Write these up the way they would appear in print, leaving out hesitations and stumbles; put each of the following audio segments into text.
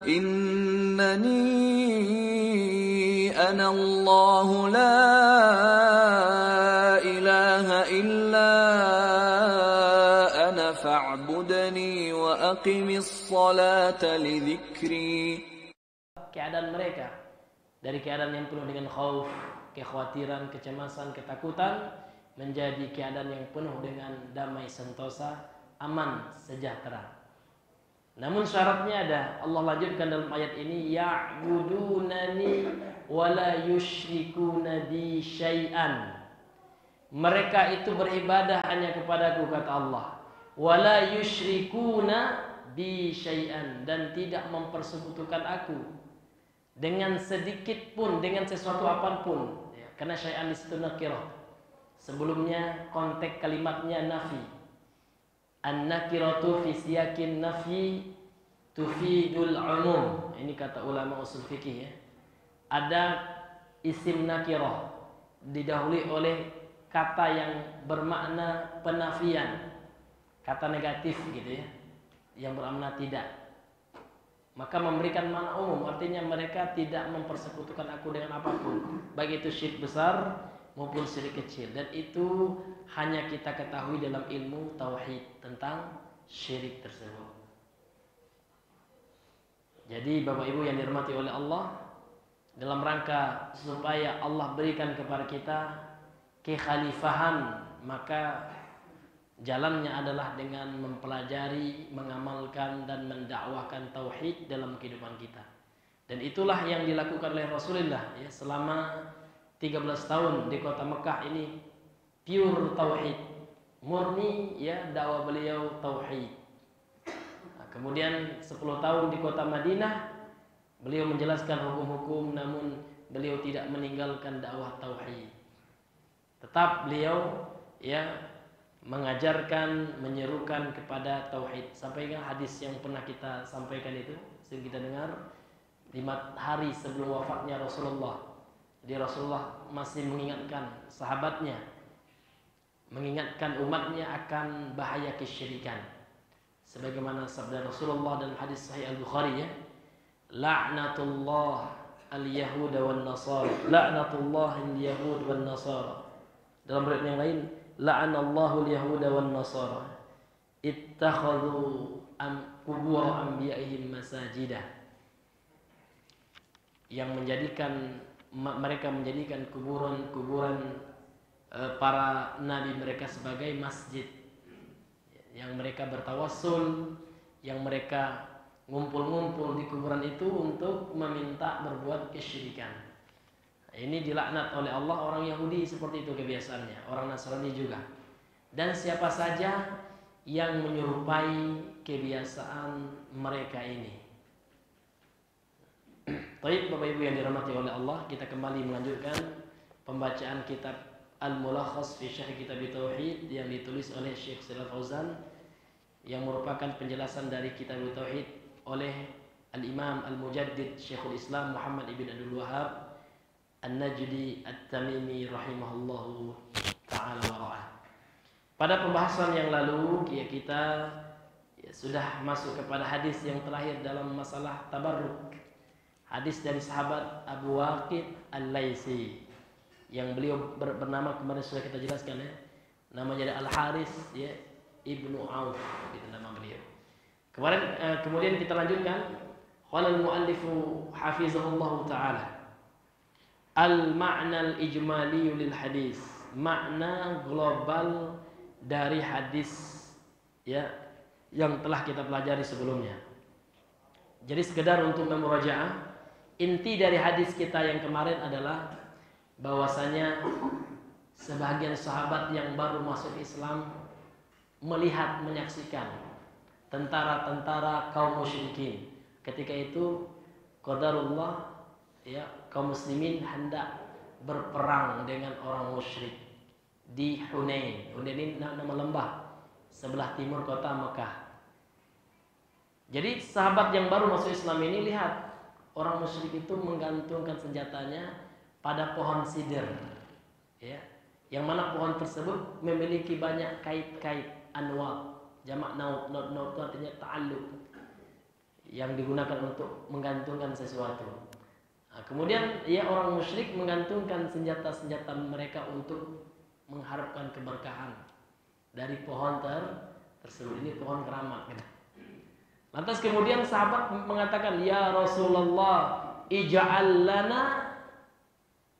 Innani ana Allah la ilaha illa ana fa'budni wa aqimis salata li dzikri. Keadaan mereka dari keadaan yang penuh dengan khauf, kekhawatiran, kecemasan, ketakutan menjadi keadaan yang penuh dengan damai sentosa, aman, sejahtera. Namun syaratnya ada. Allah lanjutkan dalam ayat ini, ya'budunani wa la yusyrikuna bi syai'an. Mereka itu beribadah hanya kepadaku, kata Allah. Wa la yusyrikuna bi syai'an, dan tidak mempersekutukan aku dengan sedikit pun, dengan sesuatu apapun. Karena syai'an di situ nakirah. Sebelumnya konteks kalimatnya nafi. An-nakiratu fi siyakin nafi tufidul umum. Ini kata ulama usul fikih ya. Ada isim nakirah didahului oleh kata yang bermakna penafian, kata negatif gitu ya, yang bermakna tidak. Maka memberikan makna umum, artinya mereka tidak mempersekutukan aku dengan apapun, baik itu syirik besar maupun syirik kecil. Dan itu hanya kita ketahui dalam ilmu tauhid tentang syirik tersebut. Jadi Bapak Ibu yang dirahmati oleh Allah, dalam rangka supaya Allah berikan kepada kita kekhalifahan, maka jalannya adalah dengan mempelajari, mengamalkan dan mendakwahkan tauhid dalam kehidupan kita. Dan itulah yang dilakukan oleh Rasulullah ya, selama 13 tahun di kota Mekah ini, pure tauhid, murni ya, dakwah beliau tauhid. Nah, kemudian 10 tahun di kota Madinah, beliau menjelaskan hukum-hukum, namun beliau tidak meninggalkan dakwah tauhid. Tetap beliau ya mengajarkan, menyerukan kepada tauhid. Sampai ke hadis yang pernah kita sampaikan itu, sering kita dengar, 5 hari sebelum wafatnya Rasulullah. Jadi Rasulullah masih mengingatkan sahabatnya, mengingatkan umatnya akan bahaya kesyirikan. Sebagaimana sabda Rasulullah dalam hadis Sahih Al-Bukhari ya, la'natullah al-yahud wan nasara, la'natullah al-yahud wan nasara. Dalam riwayat yang lain, la'anallahu al-yahud wan nasara ittakhadhu qubur anbiya'ihim masajidah. Yang mereka menjadikan kuburan para nabi mereka sebagai masjid, yang mereka bertawassul, yang mereka ngumpul-ngumpul di kuburan itu untuk meminta berbuat kesyirikan. Ini dilaknat oleh Allah. Orang Yahudi seperti itu kebiasaannya, orang Nasrani juga, dan siapa saja yang menyerupai kebiasaan mereka ini. Baik Bapak Ibu yang dirahmati oleh Allah, kita kembali melanjutkan pembacaan kitab Al-Mulakhas fi Syarh Kitab Tauhid yang ditulis oleh Syekh Shalih Fauzan, yang merupakan penjelasan dari kitab Tauhid oleh Al-Imam Al-Mujaddid Syekhul Islam Muhammad ibn Abdul Wahhab An-Najdi At-Tamimi rahimahullahu ta'ala wa ra'ah. Pada pembahasan yang lalu kita sudah masuk kepada hadis yang terakhir dalam masalah tabarruk. Hadis dari sahabat Abu Waqid Al-Laitsi yang beliau bernama, kemarin sudah kita jelaskan ya, namanya Al-Haris ya, Ibnu Auf, itu nama beliau. Kemudian kita lanjutkan. Qala al-muallifu hafizahullah taala, al-ma'na al-ijmali lil hadis, makna global dari hadis ya yang telah kita pelajari sebelumnya. Jadi sekedar untuk memurajaah, inti dari hadis kita yang kemarin adalah bahwasanya sebagian sahabat yang baru masuk Islam melihat, menyaksikan tentara-tentara kaum musyrikin. Ketika itu qadarullah ya, kaum muslimin hendak berperang dengan orang musyrik di Hunain. Hunain ini nama lembah sebelah timur kota Mekah. Jadi sahabat yang baru masuk Islam ini lihat orang musyrik itu menggantungkan senjatanya pada pohon sidr ya, yang mana pohon tersebut memiliki banyak kait-kait, anwat, jamak naut. Naut itu artinya ta'alluq yang digunakan untuk menggantungkan sesuatu. Nah, kemudian ya orang musyrik menggantungkan senjata-senjata mereka untuk mengharapkan keberkahan dari pohon tersebut. Ini pohon keramat. Gitu. Lantas kemudian sahabat mengatakan, ya Rasulullah, ij'al lana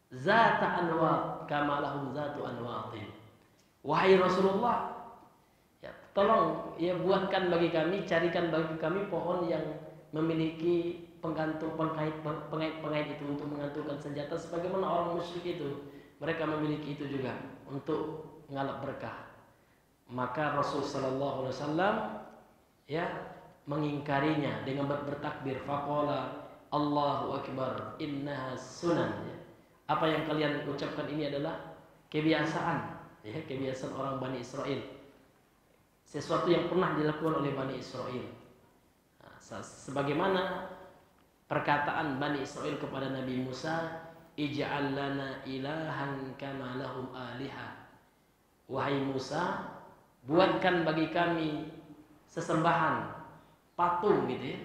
zata anwat kama lahum zatu anwatin. Wahai Rasulullah, ya, tolong ya buatkan bagi kami, carikan bagi kami pohon yang memiliki penggantung pengait itu untuk menggantungkan senjata sebagaimana orang musyrik itu. Mereka memiliki itu juga untuk ngalap berkah. Maka Rasul sallallahu alaihi wasallam ya mengingkarinya dengan bertakbir, faqala Allahu akbar innaha sunan. Ya. Apa yang kalian ucapkan ini adalah kebiasaan, ya, kebiasaan orang Bani Israel. Sesuatu yang pernah dilakukan oleh Bani Israel. Nah, sebagaimana perkataan Bani Israel kepada Nabi Musa, ij'al lana ilahan kama lahum aliha. Wahai Musa, buatkan bagi kami sesembahan, patung gitu ya.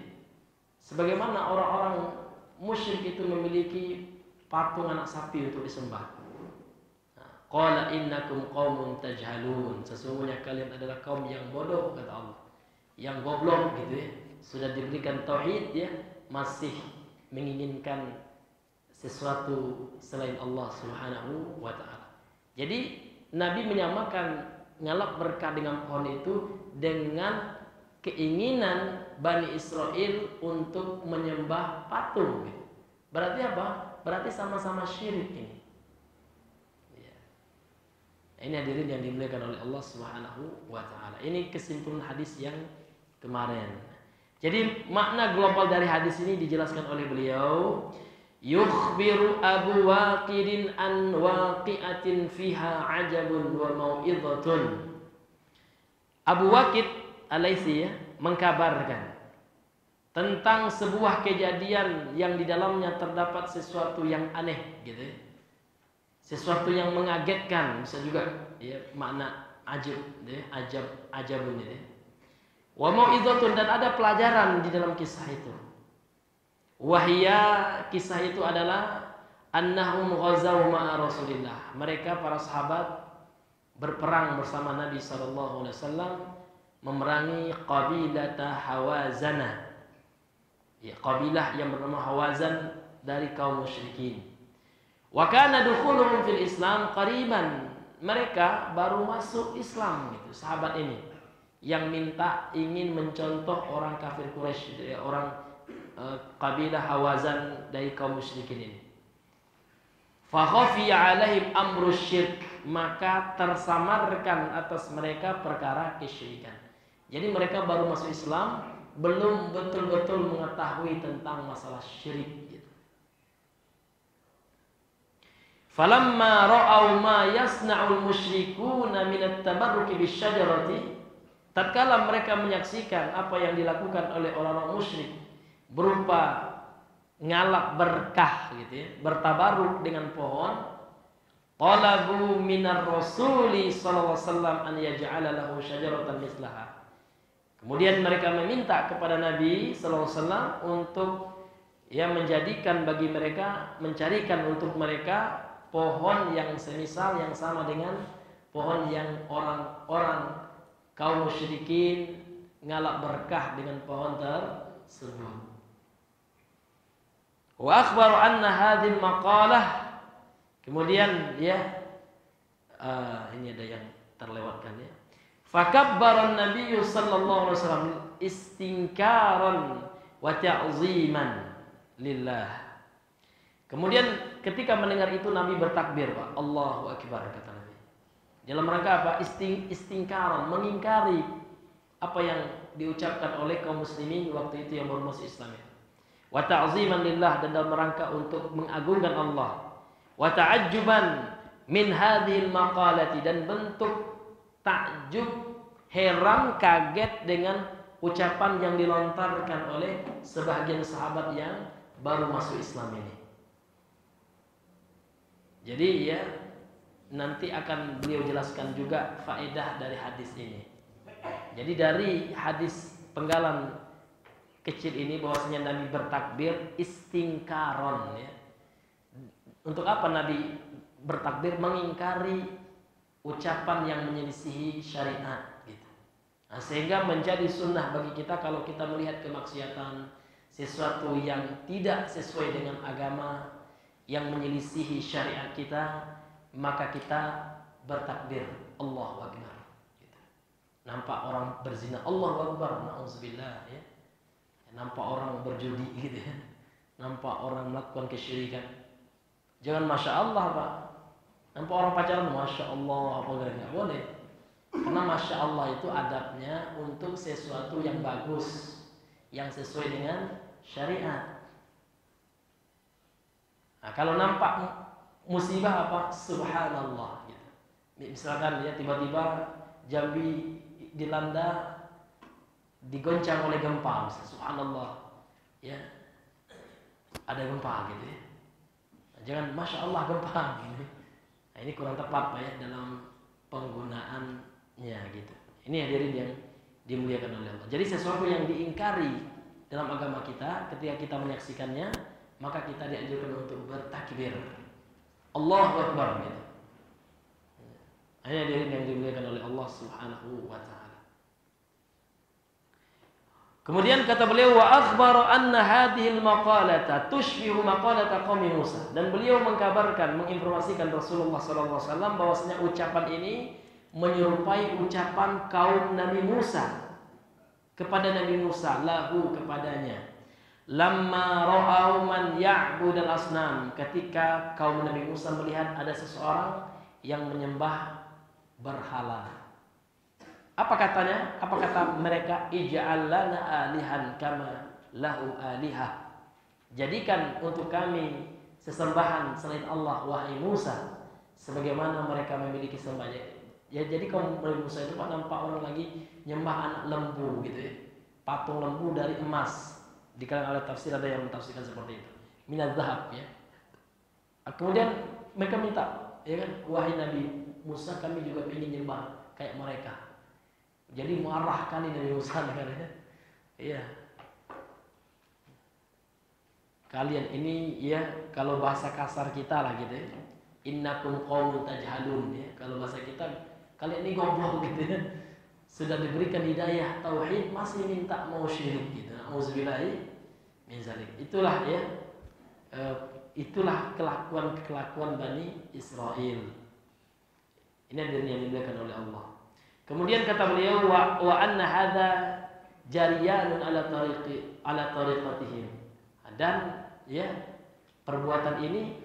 Sebagaimana orang-orang musyrik itu memiliki patung anak sapi untuk disembah. Qala innakum qaumun tajhalun. Sesungguhnya kalian adalah kaum yang bodoh, kata Allah. Yang goblok gitu ya. Sudah diberikan tauhid ya, masih menginginkan sesuatu selain Allah Subhanahu wa taala. Jadi Nabi menyamakan ngalap berkah dengan pohon itu dengan keinginan Bani Israel untuk menyembah patung. Berarti apa? Berarti sama-sama syirik ini. Ini hadirin yang dimuliakan oleh Allah Subhanahu wa taala. Ini kesimpulan hadis yang kemarin. Jadi makna global dari hadis ini dijelaskan oleh beliau, yukhbiru Abu Waqidin an waqi'atin fiha ajabun wa mau'izatun. Abu Waqid Al-Laitsi ya, mengkabarkan tentang sebuah kejadian yang di dalamnya terdapat sesuatu yang aneh gitu ya. Sesuatu yang mengagetkan, bisa juga ya makna ajab ya, ajabun ya. Wa mau'izatun, dan ada pelajaran di dalam kisah itu. Wahia, kisah itu adalah annahum ghazaw ma'a Rasulillah. Mereka para sahabat berperang bersama Nabi sallallahu alaihi wasallam memerangi qabilata Hawazana. Ya, kabilah yang bernama Hawazan dari kaum musyrikin. Wa kana dukhuluhum fil Islam qariban. Mereka baru masuk Islam gitu, sahabat ini yang minta ingin mencontoh orang kafir Quraisy, orang kabilah Hawazan dari kaum musyrikin ini. Fa khafiya alaihim amru syirk, maka tersamarkan atas mereka perkara kesyirikan. Jadi mereka baru masuk Islam, belum betul-betul mengetahui tentang masalah syirik. Falamma ra'au ma yasna'ul musyrikuuna min at-tabarruki bisyajarati, tatkala mereka menyaksikan apa yang dilakukan oleh orang-orang musyrik berupa ngalap berkah gitu ya, bertabaruk dengan pohon, talabu minar rasuli sallallahu alaihi wasallam an yaj'ala lahu syajaratan mislaha. Kemudian mereka meminta kepada Nabi sallallahu alaihi wasallam untuk ya menjadikan bagi mereka, mencarikan untuk mereka pohon yang semisal, yang sama dengan pohon yang orang-orang kaum musyrikin ngalap berkah dengan pohon tersebut. Wa akhbaru anna hadhil maqalah, kemudian ya ini ada yang terlewatkan ya. Fakabbara an-nabiy sallallahu alaihi wasallam istinkaran wa ta'ziman lillah. Kemudian ketika mendengar itu Nabi bertakbir, Pak, Allahu akbar, kata Nabi. Dalam rangka apa? Istingkaran, mengingkari apa yang diucapkan oleh kaum muslimin waktu itu yang baru masuk Islam. Wa ta'ziman lillah, dan dalam rangka untuk mengagungkan Allah. Wa ta'ajjuban min hadhil maqalati, dan bentuk takjub, heran, kaget dengan ucapan yang dilontarkan oleh sebagian sahabat yang baru masuk Islam ini. Jadi ya nanti akan beliau jelaskan juga faedah dari hadis ini. Jadi dari hadis penggalan kecil ini bahwasanya Nabi bertakbir istingkaron ya. Untuk apa Nabi bertakbir? Mengingkari ucapan yang menyelisihi syariat gitu. Nah, sehingga menjadi sunnah bagi kita kalau kita melihat kemaksiatan, sesuatu yang tidak sesuai dengan agama, yang menyelisihi syariat kita, maka kita bertakbir Allahu Akbar gitu. Nampak orang berzina, Allahu Akbar, na'udzubillah ya. Nampak orang berjudi gitu ya. Nampak orang melakukan kesyirikan, jangan Masya Allah Pak. Nampak orang pacaran, Masya Allah, apa enggak boleh. Karena Masya Allah itu adabnya untuk sesuatu yang bagus, yang sesuai dengan syariat. Nah, kalau nampak musibah apa? Subhanallah gitu. Misalkan ya tiba-tiba Jambi dilanda, digoncang oleh gempa, misalnya, subhanallah ya, ada gempa gitu ya. Nah, jangan Masya Allah gempa gitu. Nah, ini kurang tepat Pak ya dalam penggunaannya gitu. Ini hadirin yang dimuliakan oleh Allah. Jadi sesuatu yang diingkari dalam agama kita, ketika kita menyaksikannya, maka kita dianjurkan untuk bertakbir Allahu Akbar gitu. Ini hadirin yang dimuliakan oleh Allah Subhanahu wa taala. Kemudian kata beliau, wa akhbara anna hadhil maqalata tushbihu maqalata qaumi Musa, dan beliau mengkabarkan, menginformasikan Rasulullah sallallahu alaihi wasallam bahwasanya ucapan ini menyerupai ucapan kaum Nabi Musa kepada Nabi Musa, lahu kepadanya. Lamma ra'au man ya'budul asnam, ketika kaum Nabi Musa melihat ada seseorang yang menyembah berhala. Apa katanya? Apa kata mereka? Ij'al lana alihan kama lahu alihah. Jadikan untuk kami sesembahan selain Allah, wahai Musa, sebagaimana mereka memiliki sembahan. Ya, jadi kaum Nabi Musa itu Pak nampak orang lagi nyembah anak lembu gitu ya. Patung lembu dari emas. Di kalangan ahli tafsir ada yang mentafsirkan seperti itu. Minaz zahab ya. Kemudian mereka minta, ya kan, wahai Nabi Musa, kami juga ingin nyembah kayak mereka. Jadi marah kali Nabi Musa katanya. Iya. Kalian ini ya, kalau bahasa kasar kita lah gitu ya. Innakum qaumun tajhalun ya. Kalau bahasa kita, kalian ini goblok gitu ya. Sudah diberikan hidayah tauhid masih minta mau syirik gitu. Auzubillahi min zalik. Itulah ya. Itulah kelakuan Bani Israel. Ini adalah yang dimuliakan oleh Allah. Kemudian kata beliau, wa anna hadza jariyanun ala tariqatihim. Dan ya, perbuatan ini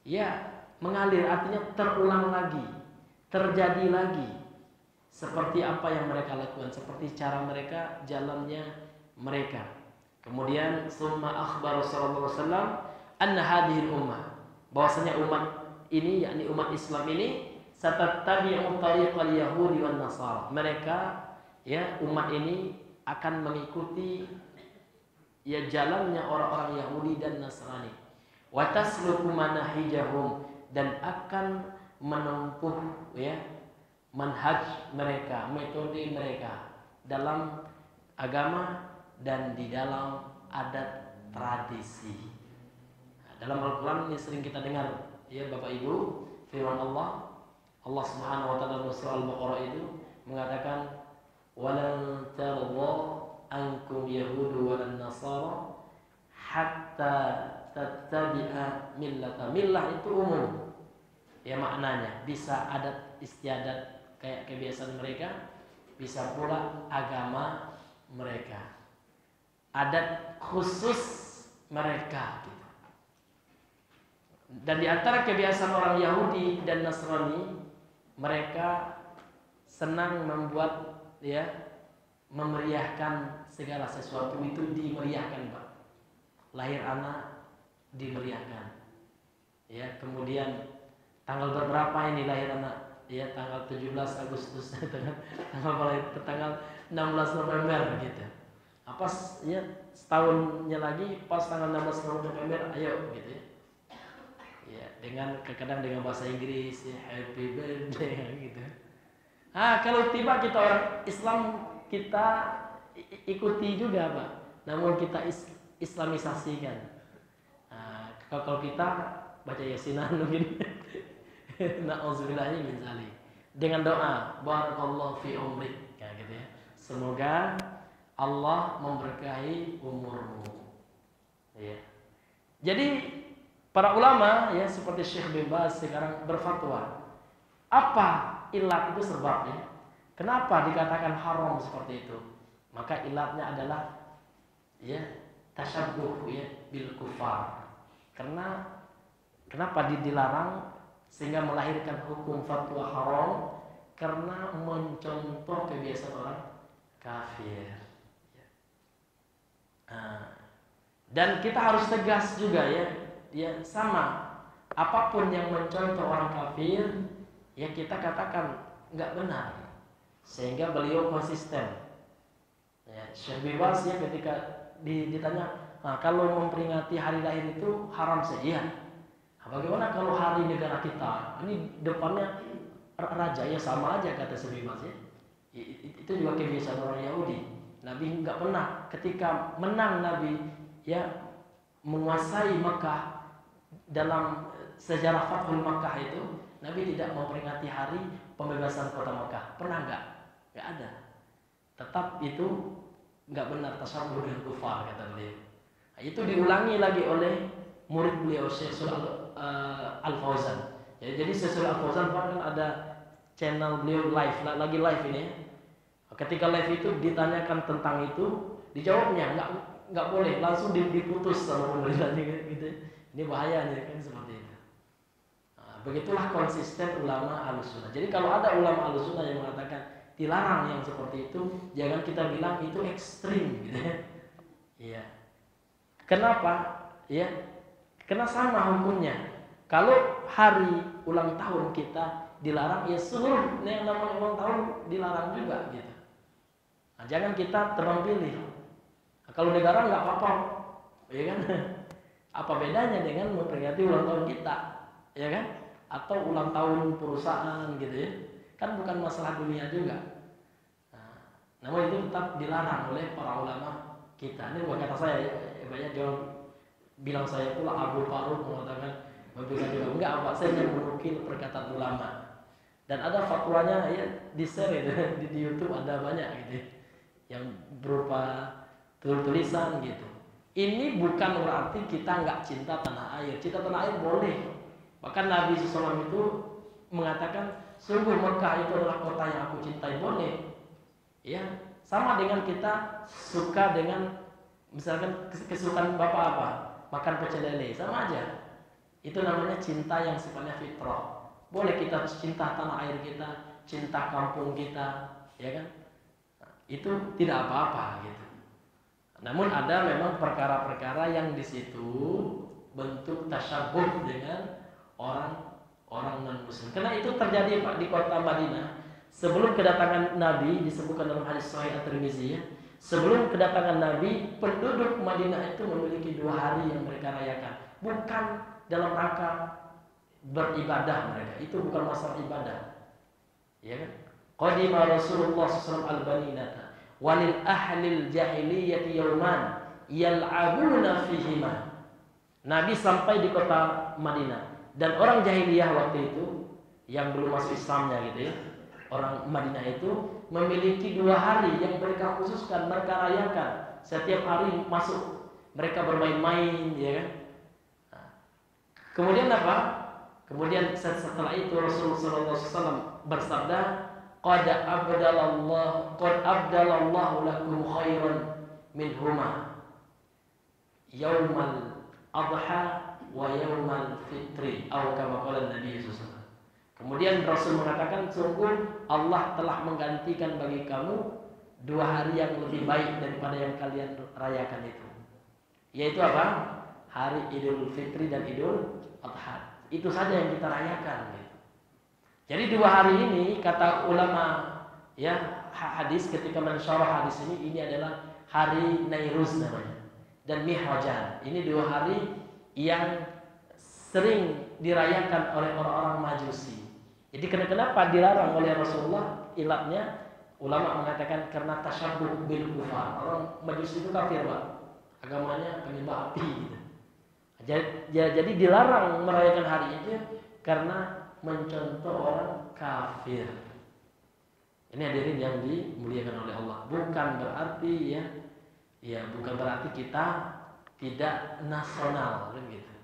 ya mengalir, artinya terulang lagi, terjadi lagi seperti apa yang mereka lakukan, seperti cara mereka, jalannya mereka. Kemudian summa akhbar sallallahu alaihi wasallam anna hadhihi ummah, bahwasanya umat ini, yakni umat Islam ini, satattabi'u tariqal yahudi wan nasara. Mereka ya, umat ini akan mengikuti ya jalannya orang-orang Yahudi dan Nasrani. Wa tasluku manahijahum, dan akan menempuh ya manhaj mereka, metode mereka dalam agama dan di dalam adat tradisi. Nah, dalam Al-Qur'an ini sering kita dengar ya Bapak Ibu, firman Allah Subhanahu wa taala dalam surah Al-Baqarah itu mengatakan, walan tarda ankum yahudu walan nasara hatta tattabi'a millata. Millah itu umum ya, maknanya bisa adat istiadat kayak kebiasaan mereka, bisa pula agama mereka, adat khusus mereka gitu. Dan di antara kebiasaan orang Yahudi dan Nasrani, mereka senang membuat ya, memeriahkan segala sesuatu itu, dimeriahkan Pak. Lahir anak dimeriahkan. Ya, kemudian tanggal berapa ini lahir anak? Ya, tanggal 17 Agustus tanggal 16 November gitu. Apa ya, setahunnya lagi pas tanggal 16 November ayo gitu ya. Ya, dengan kadang dengan bahasa Inggris ya, happy birthday gitu. Kalau tiba kita orang Islam, kita ikuti juga Pak. namun kita islamisasikan. Kalau kita baca yasinan mungkin na'udzubillahnya min dzalik. Dengan doa barakallahu fi umrik, kayak gitu ya. Semoga Allah memberkahi umurmu. Ya. Jadi para ulama ya seperti Syekh bin Baz sekarang berfatwa. Apa ilat itu sebabnya? Kenapa dikatakan haram seperti itu? Maka ilatnya adalah ya tasyabbuh ya bil kufar. Karena kenapa dilarang sehingga melahirkan hukum fatwa haram? Karena mencontoh kebiasaan orang kafir. Dan kita harus tegas juga ya sama apapun yang mencontoh orang kafir ya kita katakan nggak benar, sehingga beliau konsisten. Ya, Syekh bin Baz ya ketika ditanya kalau memperingati hari lahir itu haram sih, iya. Bagaimana kalau hari negara kita ini depannya raja ya sama aja kata Syekh bin Baz ya. Itu juga kebiasaan orang Yahudi. Nabi nggak pernah ketika menang Nabi ya menguasai Makkah dalam sejarah Fathul Makkah itu Nabi tidak memperingati hari pembebasan kota Makkah. Pernah nggak? Nggak ada. Tetap itu nggak benar tasyabbuh bil kufar kata beliau. Itu diulangi lagi oleh murid beliau Syekh Al-Fauzan. Jadi Syekh Al-Fauzan kan ada channel beliau lagi live ini. Ketika live itu ditanyakan tentang itu, dijawabnya nggak boleh, langsung diputus sama pemerintahnya gitu. Ini bahayanya kan seperti itu. Begitulah konsisten ulama Ahlussunnah. Jadi kalau ada ulama Ahlussunnah yang mengatakan dilarang yang seperti itu, jangan kita bilang itu ekstrim gitu ya. Iya. Kenapa? Ya. Karena sama hukumnya. Kalau hari ulang tahun kita dilarang, ya seluruh yang namanya ulang tahun dilarang juga gitu. Nah, jangan kita tebang pilih. Nah, kalau negara nggak apa-apa, ya kan? Apa bedanya dengan memperingati ulang tahun kita, ya kan? Atau ulang tahun perusahaan gitu ya? Kan bukan masalah dunia juga. Nah, namun itu tetap dilarang oleh para ulama kita. Ini bukan kata saya, banyak jangan bilang saya pula Abu Faruk mengatakan memberikan juga enggak, apa saya yang menukil perkataan ulama. Dan ada fatwanya ya di share itu, di YouTube ada banyak gitu. Yang berupa tulisan gitu. Ini bukan berarti kita nggak cinta tanah air. Cinta tanah air boleh. Bahkan Nabi SAW itu mengatakan sungguh Mekah itu adalah kota yang aku cintai, boleh. Ya, sama dengan kita suka dengan misalkan kesukaan bapak apa, makan pecel lele, sama aja. Itu namanya cinta yang sifatnya fitrah. Boleh kita cinta tanah air kita, cinta kampung kita, ya kan? Itu tidak apa-apa gitu. Namun ada memang perkara-perkara yang di situ bentuk tasyabbuh dengan orang non-muslim. Karena itu terjadi Pak di kota Madinah. Sebelum kedatangan Nabi disebutkan dalam hadis Sahih At-Tirmizi ya. Sebelum kedatangan Nabi, penduduk Madinah itu memiliki 2 hari yang mereka rayakan. Bukan dalam rangka beribadah mereka. Itu bukan masalah ibadah. Ya kan? Qadima Rasulullah SAW al-Baninata walil ahlil jahiliyati yawman yal'abuna fihima. Nabi sampai di kota Madinah dan orang jahiliyah waktu itu yang belum masuk Islamnya gitu ya. Orang Madinah itu memiliki 2 hari yang mereka khususkan, mereka rayakan. Setiap hari masuk mereka bermain-main ya kan. Nah, kemudian apa? Kemudian setelah itu Rasulullah SAW bersabda, qad abdalallahu lakum khairan minhuma yaumal adha wa yaumal fitri atau kama qala Nabi SAW. Kemudian Rasul mengatakan sungguh Allah telah menggantikan bagi kamu 2 hari yang lebih baik daripada yang kalian rayakan itu. Yaitu apa? Hari Idul Fitri dan Idul Adha. Itu saja yang kita rayakan gitu. Jadi 2 hari ini kata ulama ya hadis ketika mensyarah hadis ini adalah hari Nairuz namanya dan Mihrajan. Ini 2 hari yang sering dirayakan oleh orang-orang Majusi. Jadi kenapa dilarang oleh Rasulullah? Ilatnya ulama mengatakan karena tasyabbuh bil kufar. Orang Majusi itu kafir, Pak. agamanya penyembah api gitu. Jadi dilarang merayakan hari itu karena mencontoh orang kafir. Ini hadirin yang dimuliakan oleh Allah. Bukan berarti bukan berarti kita tidak nasional gitu.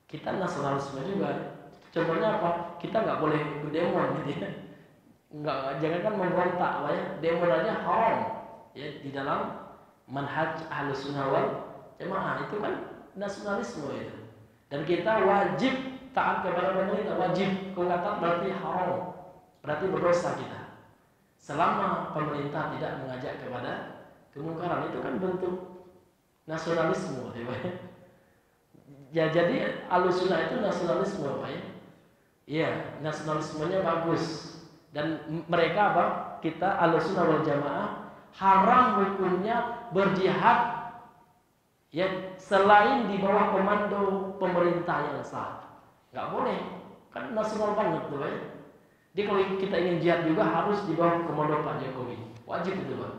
Kita nasionalisme juga. Contohnya apa? Kita nggak boleh ikut demo gitu ya. Jangan kan memberontak lah ya. Demo aja haram ya di dalam manhaj Ahlus Sunnah wal Jamaah, itu kan nasionalisme itu. Dan kita wajib taat kepada pemerintah, wajib. Kalau nggak taat berarti haram, berarti berdosa kita. Selama pemerintah tidak mengajak kepada kemungkaran, itu kan bentuk nasionalisme ya. Jadi Ahlus Sunnah itu nasionalisme Pak ya. Iya, nasionalismenya bagus. Dan mereka apa? Kita Ahlus Sunnah wal Jamaah haram hukumnya berjihad ya selain di bawah komando pemerintah yang sah. Nggak boleh, kan nasional banget tuh ya. Jadi kalau kita ingin jihad juga harus di bawah komando Pak Jokowi, wajib itu Pak.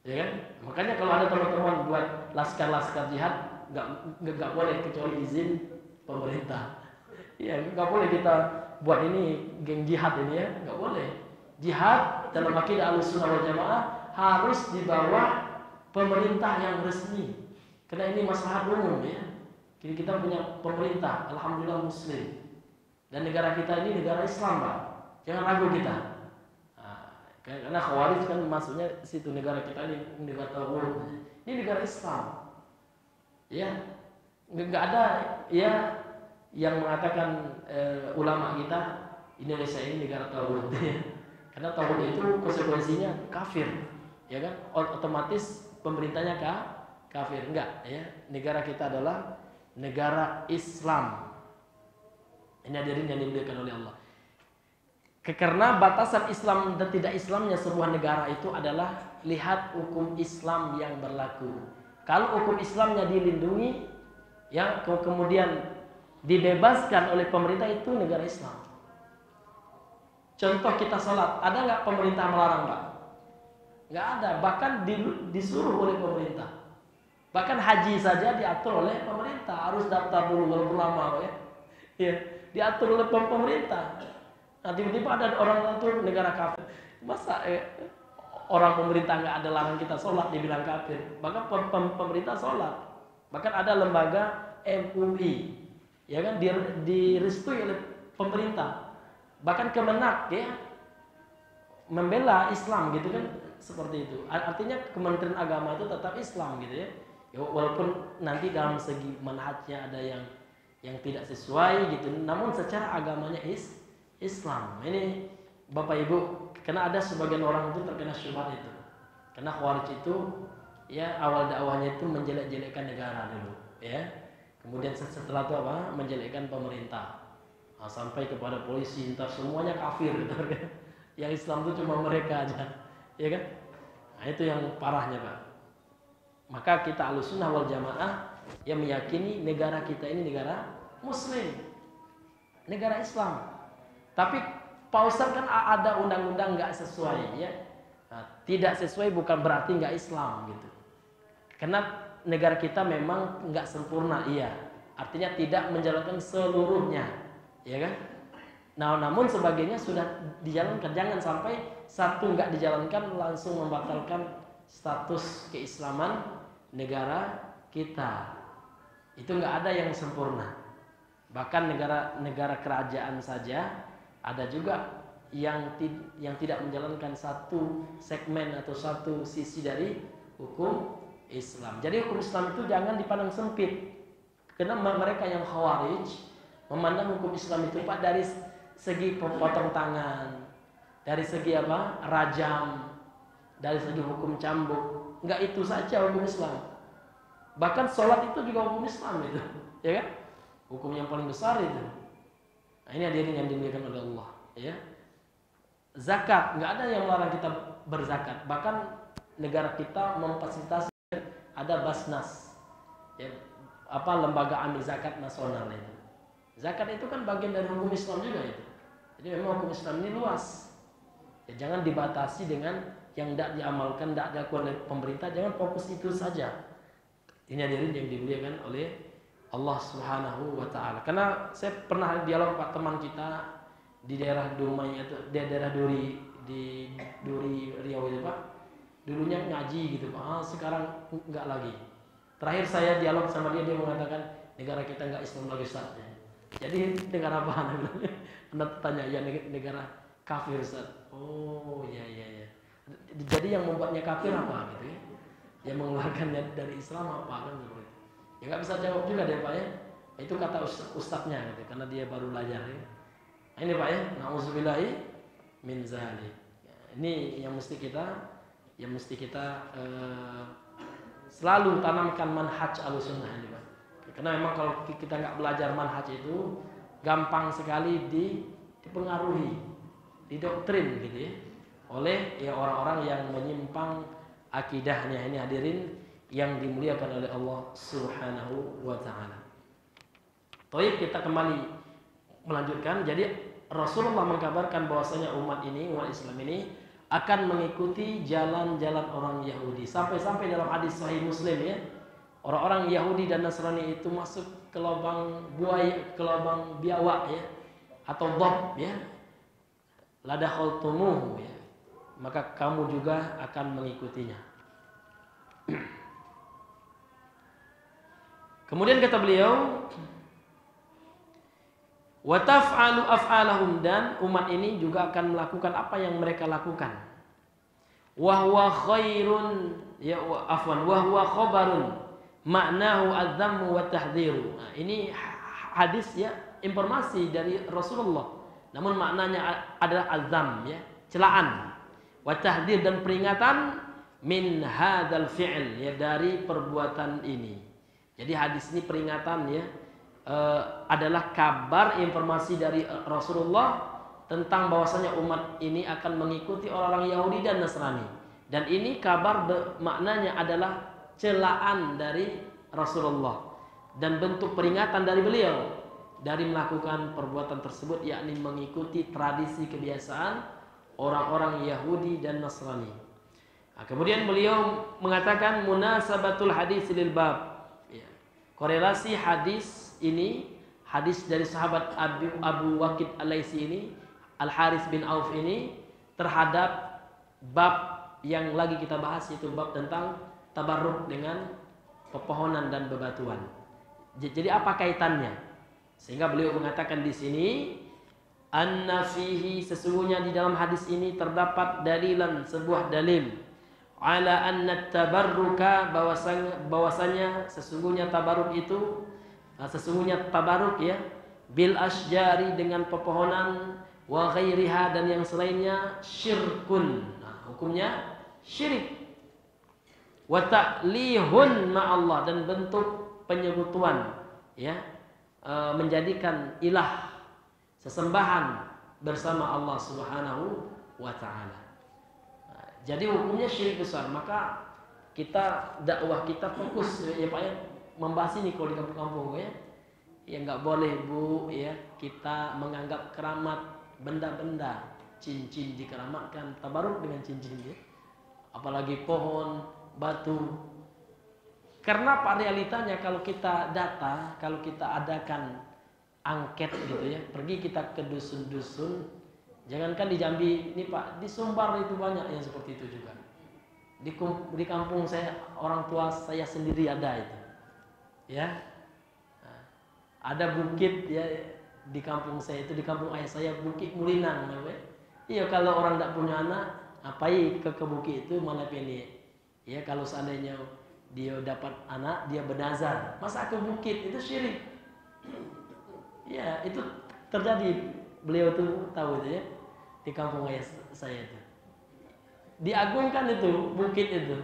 Ya kan? Makanya kalau ada teman-teman buat laskar jihad, nggak boleh kecuali izin pemerintah. Ya nggak boleh kita buat ini geng jihad ini ya, nggak boleh. Jihad dalam akidah Ahlus Sunnah wal Jamaah harus di bawah pemerintah yang resmi. Karena ini maslahat umum ya. Kini kita punya pemerintah, alhamdulillah muslim. Dan negara kita ini negara Islam Pak. Jangan ragu kita. Karena Khawarij kan maksudnya situ negara kita ini negara tauhid. Ini negara Islam. Ya. Enggak ada ya yang mengatakan ulama kita Indonesia ini negara tauhid ya. Karena tauhid itu konsekuensinya kafir. Ya kan? Otomatis pemerintahnya kafir. Enggak ya. Negara kita adalah negara Islam. Ini hadirin yang dimuliakan oleh Allah. Karena batasan Islam dan tidak Islamnya sebuah negara itu adalah lihat hukum Islam yang berlaku. Kalau hukum Islamnya dilindungi, ya kemudian dibebaskan oleh pemerintah, itu negara Islam. Contoh kita sholat, ada nggak pemerintah melarang Pak? Nggak ada, bahkan disuruh oleh pemerintah. Bahkan haji saja diatur oleh pemerintah, harus daftar dulu walaupun lama ya. Ya, diatur oleh pemerintah. Nah, tiba-tiba ada orang itu negara kafir. Masa orang pemerintah nggak ada larang kita sholat dibilang kafir? Bahkan pemerintah sholat. Bahkan ada lembaga MUI, ya kan direstui oleh pemerintah. Bahkan Kemenak ya membela Islam gitu kan, seperti itu. Artinya Kementerian Agama itu tetap Islam gitu ya. Ya walaupun nanti dalam segi manhajnya ada yang tidak sesuai gitu, namun secara agamanya Islam. Ini Bapak Ibu, karena ada sebagian orang itu terkena syubhat itu. Karena Khawarij itu ya awal dakwahnya itu menjelek-jelekkan negara dulu, ya. Kemudian setelah itu apa? Menjelekkan pemerintah. Nah, sampai kepada polisi, entar semuanya kafir gitu kan. Yang Islam itu cuma mereka aja, ya kan? Nah, itu yang parahnya, Pak. Maka kita Ahlus Sunnah wal Jamaah yang meyakini negara kita ini negara Muslim, negara Islam. Tapi Pak Ustadz kan ada undang-undang nggak sesuai ya. Nah, tidak sesuai bukan berarti nggak Islam gitu. Karena negara kita memang nggak sempurna, iya. Artinya tidak menjalankan seluruhnya, ya kan? Nah, namun sebagainya sudah dijalankan. Jangan sampai satu nggak dijalankan langsung membatalkan status keislaman negara kita. Itu nggak ada yang sempurna. Bahkan negara kerajaan saja ada juga yang tidak menjalankan satu segmen atau satu sisi dari hukum Islam. Jadi hukum Islam itu jangan dipandang sempit. Karena mereka yang Khawarij memandang hukum Islam itu Pak dari segi potong tangan, dari segi apa? Rajam, dari segi hukum cambuk. Enggak itu saja hukum Islam. Bahkan sholat itu juga hukum Islam itu, ya kan? Hukum yang paling besar itu. Nah, ini hadirin yang dimuliakan oleh Allah, ya. Zakat, nggak ada yang melarang kita berzakat. Bahkan negara kita memfasilitasi ada Basnas, ya, lembaga amil zakat nasional itu. Zakat itu kan bagian dari hukum Islam juga itu. Jadi memang hukum Islam ini luas. Ya, jangan dibatasi dengan yang tidak diamalkan, tidak dilakukan oleh pemerintah. Jangan fokus itu saja. Ini hadirin yang dimuliakan oleh Allah Subhanahu wa taala. Karena saya pernah dialog Pak teman kita di daerah Dumai atau di daerah Duri di Duri Riau itu Pak. Dulunya ngaji gitu Pak. Sekarang enggak lagi. Terakhir saya dialog sama dia mengatakan negara kita enggak Islam lagi Ustaz. Jadi negara apa? Anda tanya ya negara kafir Ustaz. Oh iya. Jadi yang membuatnya kafir apa gitu ya? Yang mengeluarkannya dari Islam apa kan seperti itu. Ya nggak bisa jawab juga deh Pak ya. Itu kata ustadznya gitu, karena dia baru belajar ya. Nah, ini Pak ya, nauzubillahi min zalik. Ya, ini yang mesti kita selalu tanamkan manhaj Ahlussunnah ini Pak. Karena memang kalau kita nggak belajar manhaj itu gampang sekali dipengaruhi, didoktrin gitu ya, oleh ya orang-orang yang menyimpang akidahnya. Ini hadirin yang dimuliakan oleh Allah Subhanahu wa taala. Baik, kita kembali melanjutkan. Jadi Rasulullah mengkabarkan bahwasanya umat Islam ini akan mengikuti jalan-jalan orang Yahudi. Sampai-sampai dalam hadis sahih Muslim ya, orang-orang Yahudi dan Nasrani itu masuk ke lubang buaya, ke lubang biawak ya, atau dhab ya. La dakhaltumuhu ya. Maka kamu juga akan mengikutinya. Kemudian kata beliau, wa taf'alu af'alahum, dan umat ini juga akan melakukan apa yang mereka lakukan. Wa huwa khairun ya afwan wa huwa khabarun ma'nahu adz-dzammu wa tahdhiru. Nah, ini hadis ya, informasi dari Rasulullah. Namun maknanya adalah azam ya, celaan. Wa tahdhir, dan peringatan min hadzal fi'l ya, dari perbuatan ini. Jadi hadis ini peringatan ya, adalah kabar informasi dari Rasulullah tentang bahwasanya umat ini akan mengikuti orang-orang Yahudi dan Nasrani. Dan ini kabar maknanya adalah celaan dari Rasulullah dan bentuk peringatan dari beliau dari melakukan perbuatan tersebut, yakni mengikuti tradisi kebiasaan orang-orang Yahudi dan Nasrani. Nah, kemudian beliau mengatakan munasabatul hadis lil bab. Korelasi hadis ini, hadis dari sahabat Abu Waqid Al-Laitsi ini, Al-Haris bin Auf ini, terhadap bab yang lagi kita bahas, yaitu bab tentang tabarruk dengan pepohonan dan bebatuan. Jadi apa kaitannya? Sehingga beliau mengatakan di sini, anna fihi, sesungguhnya di dalam hadis ini terdapat dalilan, sebuah dalil, ala anna tabarruka, bahwasanya sesungguhnya tabarruk itu, sesungguhnya tabarruk ya, bil asjari, dengan pepohonan, wa ghairiha, dan yang selainnya, syirkun. Nah, hukumnya syirik. Wa ta'lihun ma'allah, dan bentuk penyekutuan ya, menjadikan ilah, sesembahan bersama Allah Subhanahu wa taala. Jadi hukumnya syirik besar. Maka kita, dakwah kita fokus ya Pak ya, membahas ini kalau di kampung-kampung ya. Ya nggak boleh Bu ya, kita menganggap keramat benda-benda, cincin dikeramatkan, tabaruk dengan cincin ya. Apalagi pohon, batu. Karena Pak, realitanya kalau kita data, kalau kita adakan angket gitu ya, pergi kita ke dusun-dusun, jangankan di Jambi ini Pak, di Sumbar itu banyak yang seperti itu juga. Di kampung saya, orang tua saya sendiri ada itu. Ya. Nah, ada bukit ya di kampung saya itu, di kampung ayah saya, Bukit Mulinang namanya. Iya, kalau orang tidak punya anak, ngapain ke bukit itu, malah pilih. Ya, kalau seandainya dia dapat anak, dia bernazar, masa ke bukit, itu syirik. Ya, itu terjadi. Beliau tuh tahu itu ya, di kampung ayah saya itu. Diagungkan itu bukit itu.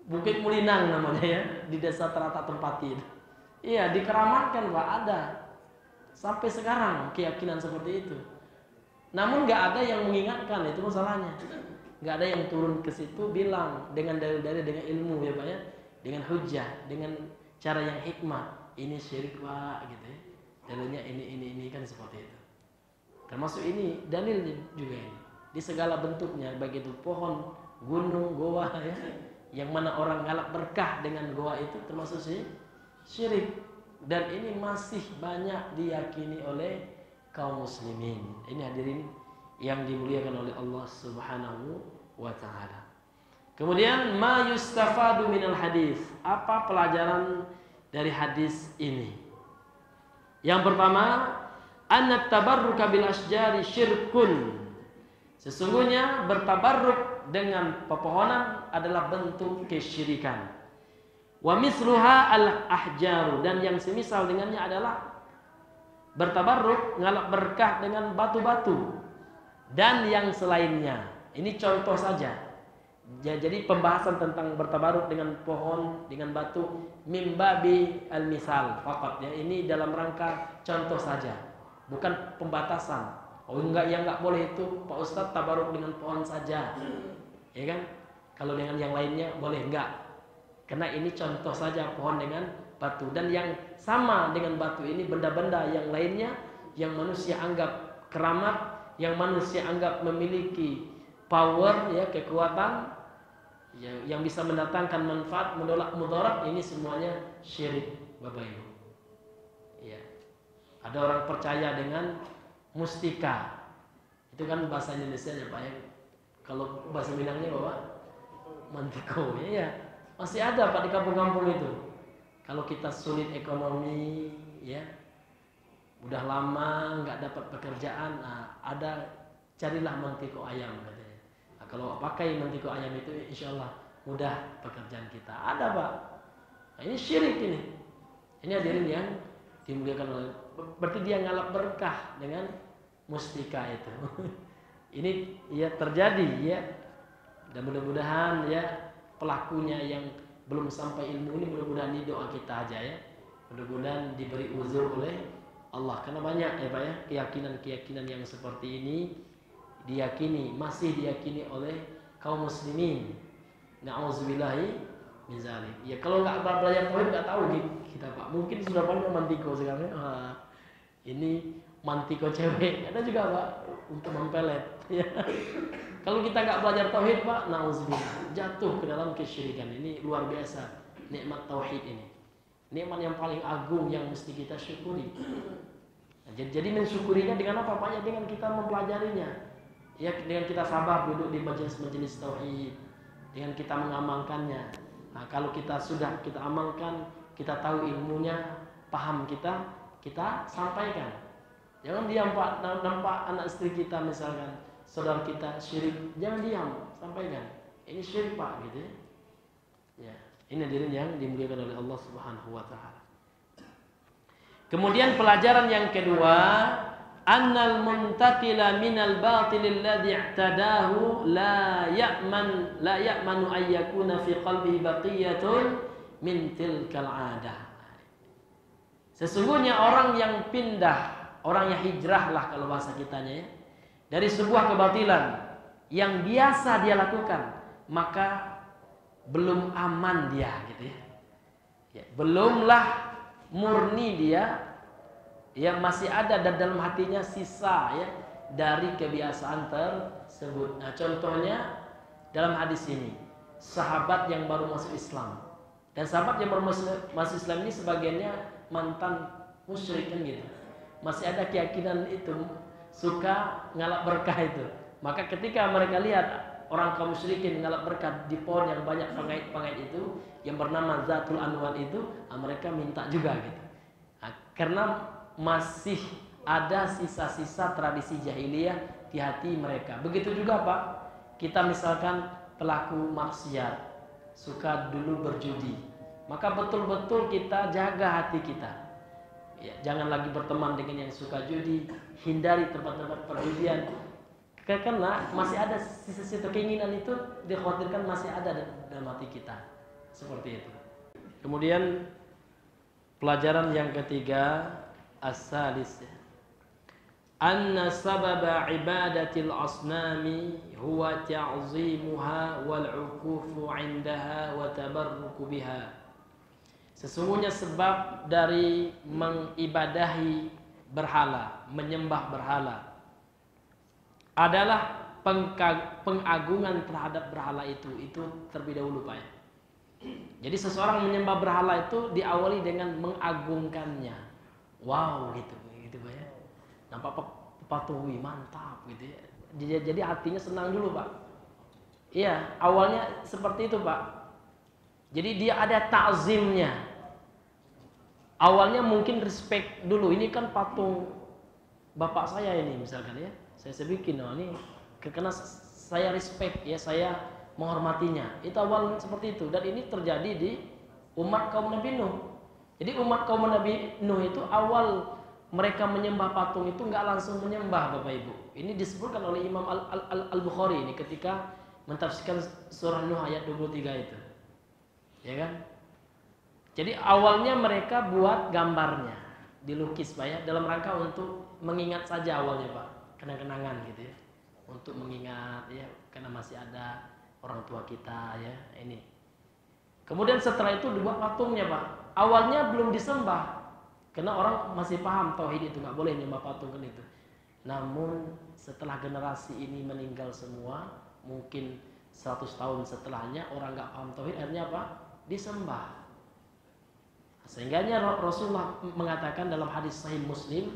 Bukit Mulinang namanya ya, di desa Terata Tempati itu. Iya, dikeramatkan Pak, ada. Sampai sekarang keyakinan seperti itu. Namun nggak ada yang mengingatkan, itu masalahnya. Nggak ada yang turun ke situ bilang dengan dalil-dalil, dengan ilmu ya Pak ya, dengan hujjah, dengan cara yang hikmah. Ini syirik Pak gitu ya. Dalilnya ini kan seperti itu. Termasuk ini dalil juga ini. Di segala bentuknya, baik itu pohon, gunung, goa ya. yang mana orang ngalap berkah dengan goa itu termasuk syirik, dan ini masih banyak diyakini oleh kaum muslimin. Ini hadirin yang dimuliakan oleh Allah Subhanahu wa taala. Kemudian ma yustafadu minal hadis. Apa pelajaran dari hadis ini? Yang pertama, anna tabarruka bil asjari syirkun. Sesungguhnya bertabarruk dengan pepohonan adalah bentuk kesyirikan. Wa misluha al ahjaru, dan yang semisal dengannya adalah bertabarruk ngalap berkah dengan batu-batu dan yang selainnya. Ini contoh saja. Jadi pembahasan tentang bertabaruk dengan pohon, dengan batu, mimbabi al-misal faqat ya. Ini dalam rangka contoh saja, bukan pembatasan. Oh enggak, yang enggak boleh itu Pak Ustadz tabaruk dengan pohon saja, ya kan? Kalau dengan yang lainnya boleh enggak? Karena ini contoh saja pohon dengan batu, dan yang sama dengan batu ini benda-benda yang lainnya yang manusia anggap keramat, yang manusia anggap memiliki power ya, kekuatan yang bisa mendatangkan manfaat, menolak mudarat, ini semuanya syirik, Bapak Ibu. Ya. Ada orang percaya dengan mustika. Itu kan bahasa Indonesia ya Pak ya. Kalau bahasa Minangnya Bapak mantiko ya. Masih ada Pak di kampung-kampung itu. Kalau kita sulit ekonomi ya, udah lama nggak dapat pekerjaan, ada carilah mantiko ayam katanya. Kalau pakai mantiko ayam itu insya Allah mudah pekerjaan kita. Ada Pak. Nah, ini syirik ini. Ini hadirin yang dimuliakan oleh. Berarti dia ngalap berkah dengan mustika itu. Ini ya terjadi ya. Dan mudah-mudahan ya pelakunya yang belum sampai ilmu ini, mudah-mudahan ini doa kita aja ya. Mudah-mudahan diberi uzur oleh Allah. Karena banyak ya Pak ya keyakinan-keyakinan yang seperti ini masih diyakini oleh kaum muslimin. Na'udzubillahi min zalik. Ya kalau nggak belajar tauhid nggak tahu kita Pak. Mungkin sudah banyak mantiko sekarang. Ini mantiko cewek. Ada juga Pak untuk mempelet. Ya. Kalau kita nggak belajar tauhid Pak, na'udzubillah, jatuh ke dalam kesyirikan. Ini luar biasa nikmat tauhid ini. Nikmat yang paling agung yang mesti kita syukuri. Nah, jadi mensyukurinya dengan apa Pak? Ya dengan kita mempelajarinya. Ya dengan kita sabar duduk di majelis-majelis tauhid, dengan kita mengamalkannya. Nah, kalau kita sudah kita amalkan, kita tahu ilmunya, paham kita sampaikan. Jangan diam Pak, nampak anak istri kita misalkan, saudara kita syirik, jangan diam, sampaikan. Ini syirik Pak gitu ya. Ya, ini hadirin yang dimuliakan oleh Allah Subhanahu wa taala. Kemudian pelajaran yang kedua, annal muntaqila minal batil alladhi i'tadahu la ya'manu an yakuna fi qalbihi baqiyatun min tilkal 'adah. Sesungguhnya orang yang pindah, orang yang hijrah lah kalau bahasa kitanya ya, dari sebuah kebatilan yang biasa dia lakukan, maka belum aman dia gitu ya. Ya, belumlah murni dia, yang masih ada dan dalam hatinya sisa ya dari kebiasaan tersebut. Nah, contohnya dalam hadis ini, sahabat yang baru masuk Islam. Dan sahabat yang baru masuk Islam ini sebagiannya mantan musyrik kan gitu. Masih ada keyakinan itu, suka ngalap berkah itu. Maka ketika mereka lihat orang kaum musyrikin ngalap berkah di pohon yang banyak pengait-pengait itu, yang bernama Zatul Anwar itu, mereka minta juga gitu. Nah, karena masih ada sisa-sisa tradisi jahiliyah di hati mereka. Begitu juga Pak, kita misalkan pelaku maksiat, suka dulu berjudi, maka betul-betul kita jaga hati kita. Ya, jangan lagi berteman dengan yang suka judi, hindari tempat-tempat perjudian. Karena masih ada sisa-sisa keinginan itu, dikhawatirkan masih ada dalam hati kita. Seperti itu. Kemudian pelajaran yang ketiga, as-salis, anna sababa ibadatil asnami huwa ta'zimuha wal 'ukufu 'indaha wa tabarruku biha. Sesungguhnya sebab dari mengibadahi berhala, menyembah berhala, adalah pengagungan terhadap berhala itu terlebih dahulu Pak ya. Jadi seseorang menyembah berhala itu diawali dengan mengagungkannya. Wow gitu Pak ya. Nampak patung, wih mantap gitu ya. Jadi hatinya senang dulu Pak. Iya, awalnya seperti itu Pak. Jadi dia ada ta'zimnya. Awalnya mungkin respect dulu. Ini kan patung bapak saya ini misalkan ya. Saya bikin, oh ini karena saya respect ya, saya menghormatinya. Itu awal seperti itu. Dan ini terjadi di umat kaum Nabi Nuh. Jadi umat kaum Nabi Nuh itu awal mereka menyembah patung itu nggak langsung menyembah Bapak Ibu. Ini disebutkan oleh Imam Al-Bukhari ini ketika mentafsirkan surah Nuh ayat 23 itu. Ya kan? Jadi awalnya mereka buat gambarnya, dilukis Pak ya, dalam rangka untuk mengingat saja awalnya Pak, kenang-kenangan gitu ya. Untuk mengingat ya, karena masih ada orang tua kita ya, ini. Kemudian setelah itu dibuat patungnya Pak. Awalnya belum disembah, karena orang masih paham tauhid itu nggak boleh nyembah patung kan itu. Namun setelah generasi ini meninggal semua, mungkin 100 tahun setelahnya orang nggak paham tauhid, akhirnya apa? Disembah. Sehingganya Rasulullah mengatakan dalam hadis Sahih Muslim,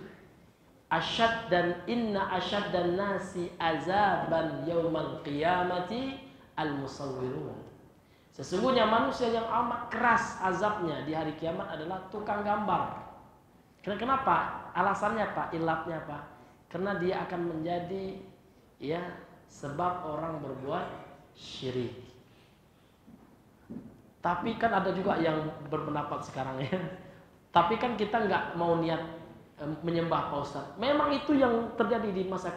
asyad dan inna asyad dan nasi azaban yaumal qiyamati al-musawwirun. Sesungguhnya manusia yang amat keras azabnya di hari kiamat adalah tukang gambar. Kenapa? Alasannya Pak, ilatnya Pak. Karena dia akan menjadi ya sebab orang berbuat syirik. Tapi kan ada juga yang berpendapat sekarang ya. Tapi kan kita nggak mau niat menyembah Pak Ustaz. Memang itu yang terjadi di masa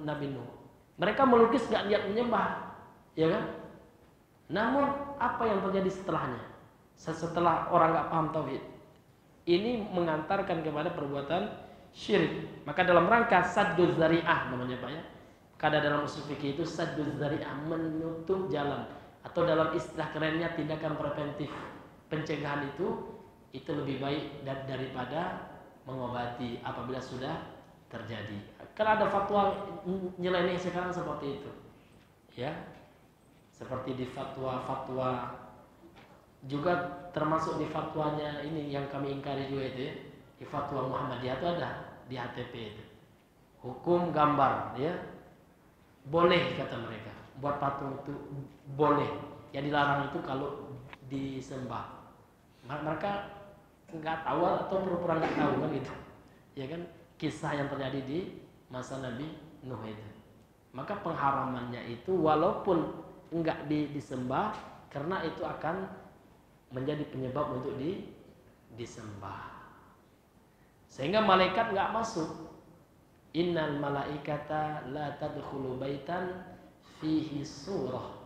Nabi Nuh. Mereka melukis nggak niat menyembah, ya kan? Namun apa yang terjadi setelahnya? Setelah orang nggak paham tauhid, ini mengantarkan kepada perbuatan syirik. Maka dalam rangka sadduz zari'ah namanya Pak ya. Kada dalam usul fikih itu sadduz zari'ah, menutup jalan. Atau dalam istilah kerennya tindakan preventif. Pencegahan itu lebih baik daripada mengobati apabila sudah terjadi. Karena ada fatwa nyeleneh sekarang seperti itu. Ya. Seperti di fatwa juga termasuk di fatwanya ini yang kami ingkari juga itu ya. Di fatwa Muhammadiyah itu ada di HTP itu. Hukum gambar ya. Boleh kata mereka. Buat patung itu boleh. Yang dilarang itu kalau disembah. Mereka nggak tahu atau pura-pura nggak tahu kan gitu. Ya kan kisah yang terjadi di masa Nabi Nuh itu. Maka pengharamannya itu walaupun enggak disembah karena itu akan menjadi penyebab untuk disembah. Sehingga malaikat enggak masuk. Innal malaikata la tadkhulu baitan fihi surah.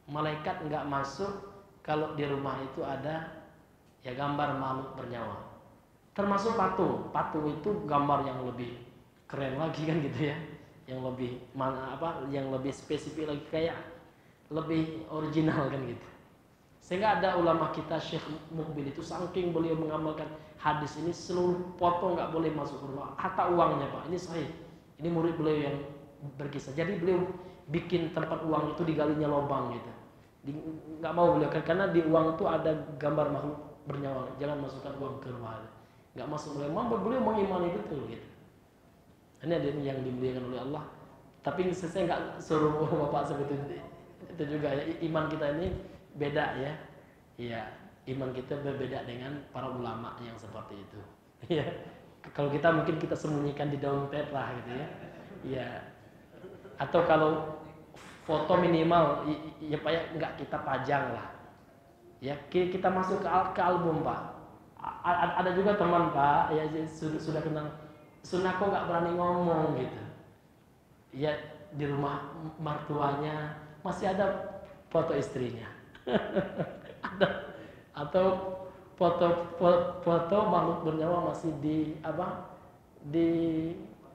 Malaikat enggak masuk kalau di rumah itu ada ya gambar makhluk bernyawa. Termasuk patung. Patung itu gambar yang lebih keren lagi kan gitu ya. Yang lebih yang lebih spesifik lagi kayak lebih original kan gitu. Sehingga ada ulama kita Syekh Mukbil itu saking beliau mengamalkan hadis ini seluruh foto nggak boleh masuk ke rumah, hatta uangnya Pak. Ini sahih. Ini murid beliau yang berkisah. Jadi beliau bikin tempat uang itu digalinya lubang gitu. Nggak mau beliau karena di uang itu ada gambar makhluk bernyawa. Jangan masukkan uang ke rumah. Nggak masuk beliau mengimani betul gitu. Ini ada yang dimuliakan oleh Allah. Tapi saya nggak suruh bapak seperti itu juga ya. Iman kita ini beda ya. Iya, iman kita berbeda dengan para ulama yang seperti itu. Ya. Kalau kita mungkin kita sembunyikan di daun petra gitu ya. Iya. Atau kalau foto minimal ya Pak ya nggak kita pajang lah. Ya, kita masuk ke album Pak. Ada juga teman Pak ya sudah kenal sunnah kok nggak berani ngomong gitu. Ya di rumah mertuanya masih ada foto istrinya. Atau foto makhluk bernyawa masih di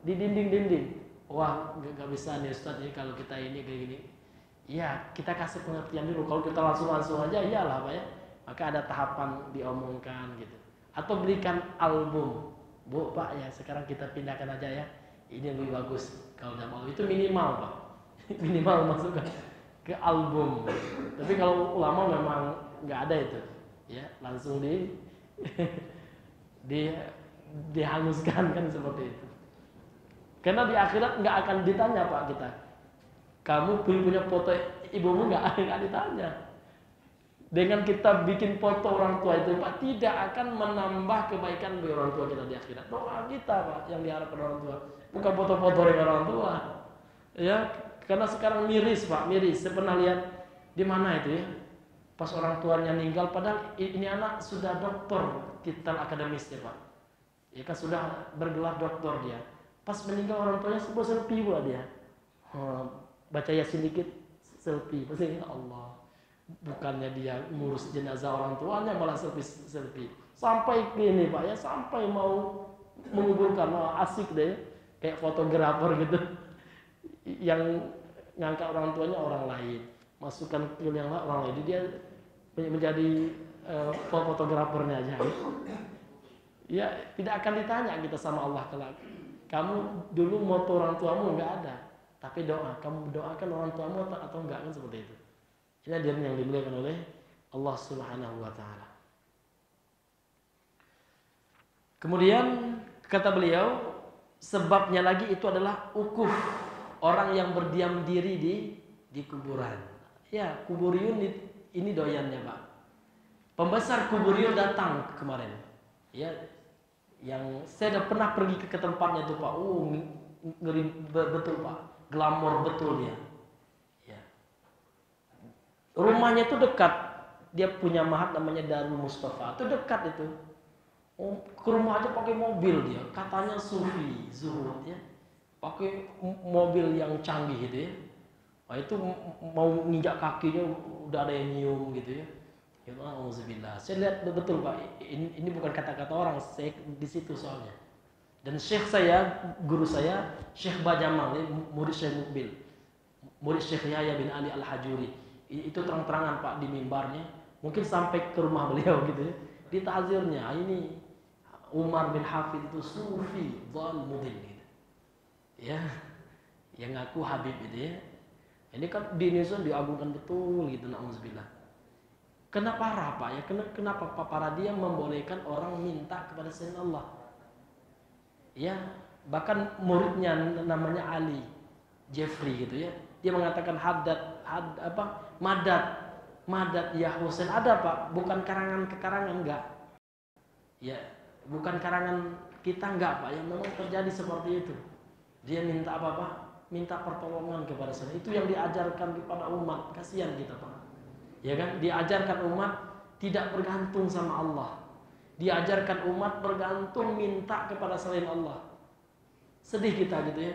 dinding-dinding. Wah, nggak bisa nih Ustaz ini kalau kita ini kayak gini. Ya, kita kasih pengertian dulu. Kalau kita langsung aja iyalah Pak ya. Maka ada tahapan diomongkan gitu. Atau belikan album. Bu, Pak ya, sekarang kita pindahkan aja ya. Ini lebih bagus kalau dalam album itu minimal Pak. Minimal masukkan ke album. Tapi kalau ulama memang nggak ada itu, ya langsung dihanguskan kan seperti itu. Karena di akhirat nggak akan ditanya Pak kita, kamu punya foto ibumu nggak ditanya. Dengan kita bikin foto orang tua itu Pak tidak akan menambah kebaikan bagi orang tua kita di akhirat. Doa kita Pak yang diharapkan orang tua, bukan foto-foto dengan orang tua. Ya, karena sekarang miris Pak, miris. Saya pernah lihat di mana itu ya, pas orang tuanya meninggal, padahal ini anak sudah doktor titel akademisnya Pak. Ya kan sudah bergelar doktor dia. Pas meninggal orang tuanya sebuah selfie pula dia. Baca Yasin dikit, selfie. Pasti ya Allah. Bukannya dia ngurus jenazah orang tuanya malah selfie. Sampai gini Pak ya, sampai mau menguburkan, asik deh. Kayak fotografer gitu. Yang ngangkat orang tuanya orang lain, masukkan ke yang lain orang lain. Jadi dia menjadi fotografernya aja. Ya, tidak akan ditanya kita sama Allah kelak. Kamu dulu moto orang tuamu enggak ada, tapi doa, kamu doakan orang tuamu atau enggak kan seperti itu. Ini hadirin yang dimuliakan oleh Allah Subhanahu wa taala. Kemudian kata beliau, sebabnya lagi itu adalah ukuf, orang yang berdiam diri di kuburan. Ya, kuburiyun ini doyannya Pak. Pembesar kuburiyun datang kemarin. Ya, yang saya udah pernah pergi ke tempatnya tuh Pak. Ngeri betul Pak, glamor betul dia. Ya. Rumahnya itu dekat. Dia punya mahat namanya Darul Mustafa. Itu dekat itu. Ke rumah aja pakai mobil dia. Katanya sufi, zuhud ya. Pakai mobil yang canggih gitu ya. Wah, itu mau nginjak kakinya udah ada yang nyium gitu ya. Ya alhamdulillah. Saya lihat betul Pak. Ini bukan kata-kata orang, saya di situ soalnya. Dan syekh saya, guru saya, Syekh Bajamal, murid Syekh Mukbil, murid Syekh Yahya bin Ali Al-Hajuri. Itu terang-terangan Pak di mimbarnya. Mungkin sampai ke rumah beliau gitu ya. Di ta'zirnya, ini Umar bin Hafid itu sufi, dhal mudin gitu. Ya, yang ngaku Habib itu ya. Ini kan di Indonesia diagungkan betul gitu, na'udzubillah. Kenapa parah Pak ya? Kenapa Pak parah dia membolehkan orang minta kepada selain Allah? Ya, bahkan muridnya namanya Ali Jeffrey gitu ya. Dia mengatakan Madad ya Husain ada Pak, bukan karangan enggak. Ya, bukan karangan kita enggak Pak, yang memang terjadi seperti itu. Dia minta apa Pak? Minta pertolongan kepada saya. Itu yang diajarkan kepada umat. Kasihan kita Pak. Ya kan? Diajarkan umat tidak bergantung sama Allah. Diajarkan umat bergantung minta kepada selain Allah. Sedih kita gitu ya.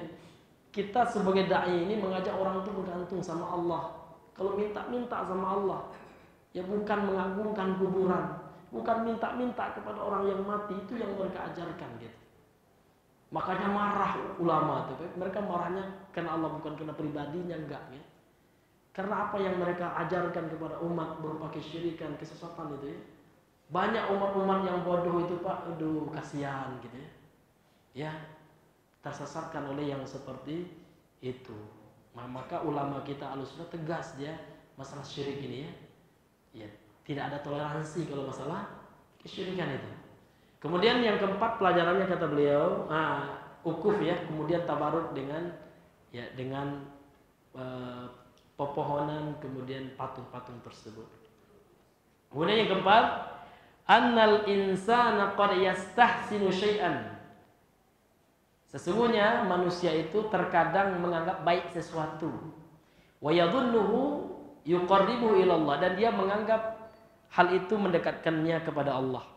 Kita sebagai dai ini mengajak orang itu bergantung sama Allah. Kalau minta sama Allah. Ya bukan mengagungkan kuburan. Bukan minta kepada orang yang mati. Itu yang mereka ajarkan gitu. Makanya marah ulama itu. Mereka marahnya karena Allah, bukan karena pribadinya, enggak ya. Karena apa yang mereka ajarkan kepada umat berupa kesyirikan, kesesatan itu ya. Banyak umat-umat yang bodoh itu Pak, aduh kasihan gitu ya. Ya, tersesatkan oleh yang seperti itu. Maka ulama kita Ahlussunnah tegas dia masalah syirik ini ya. Ya, tidak ada toleransi kalau masalah kesyirikan itu. Kemudian yang keempat pelajarannya kata beliau, ukuf ya, kemudian tabaruk dengan pepohonan, kemudian patung-patung tersebut. Kemudian yang keempat, annal insana qad yastahsinu syai'an. Sesungguhnya manusia itu terkadang menganggap baik sesuatu. Wa yadhunnuhu yuqarribuhu ila Allah, dan dia menganggap hal itu mendekatkannya kepada Allah.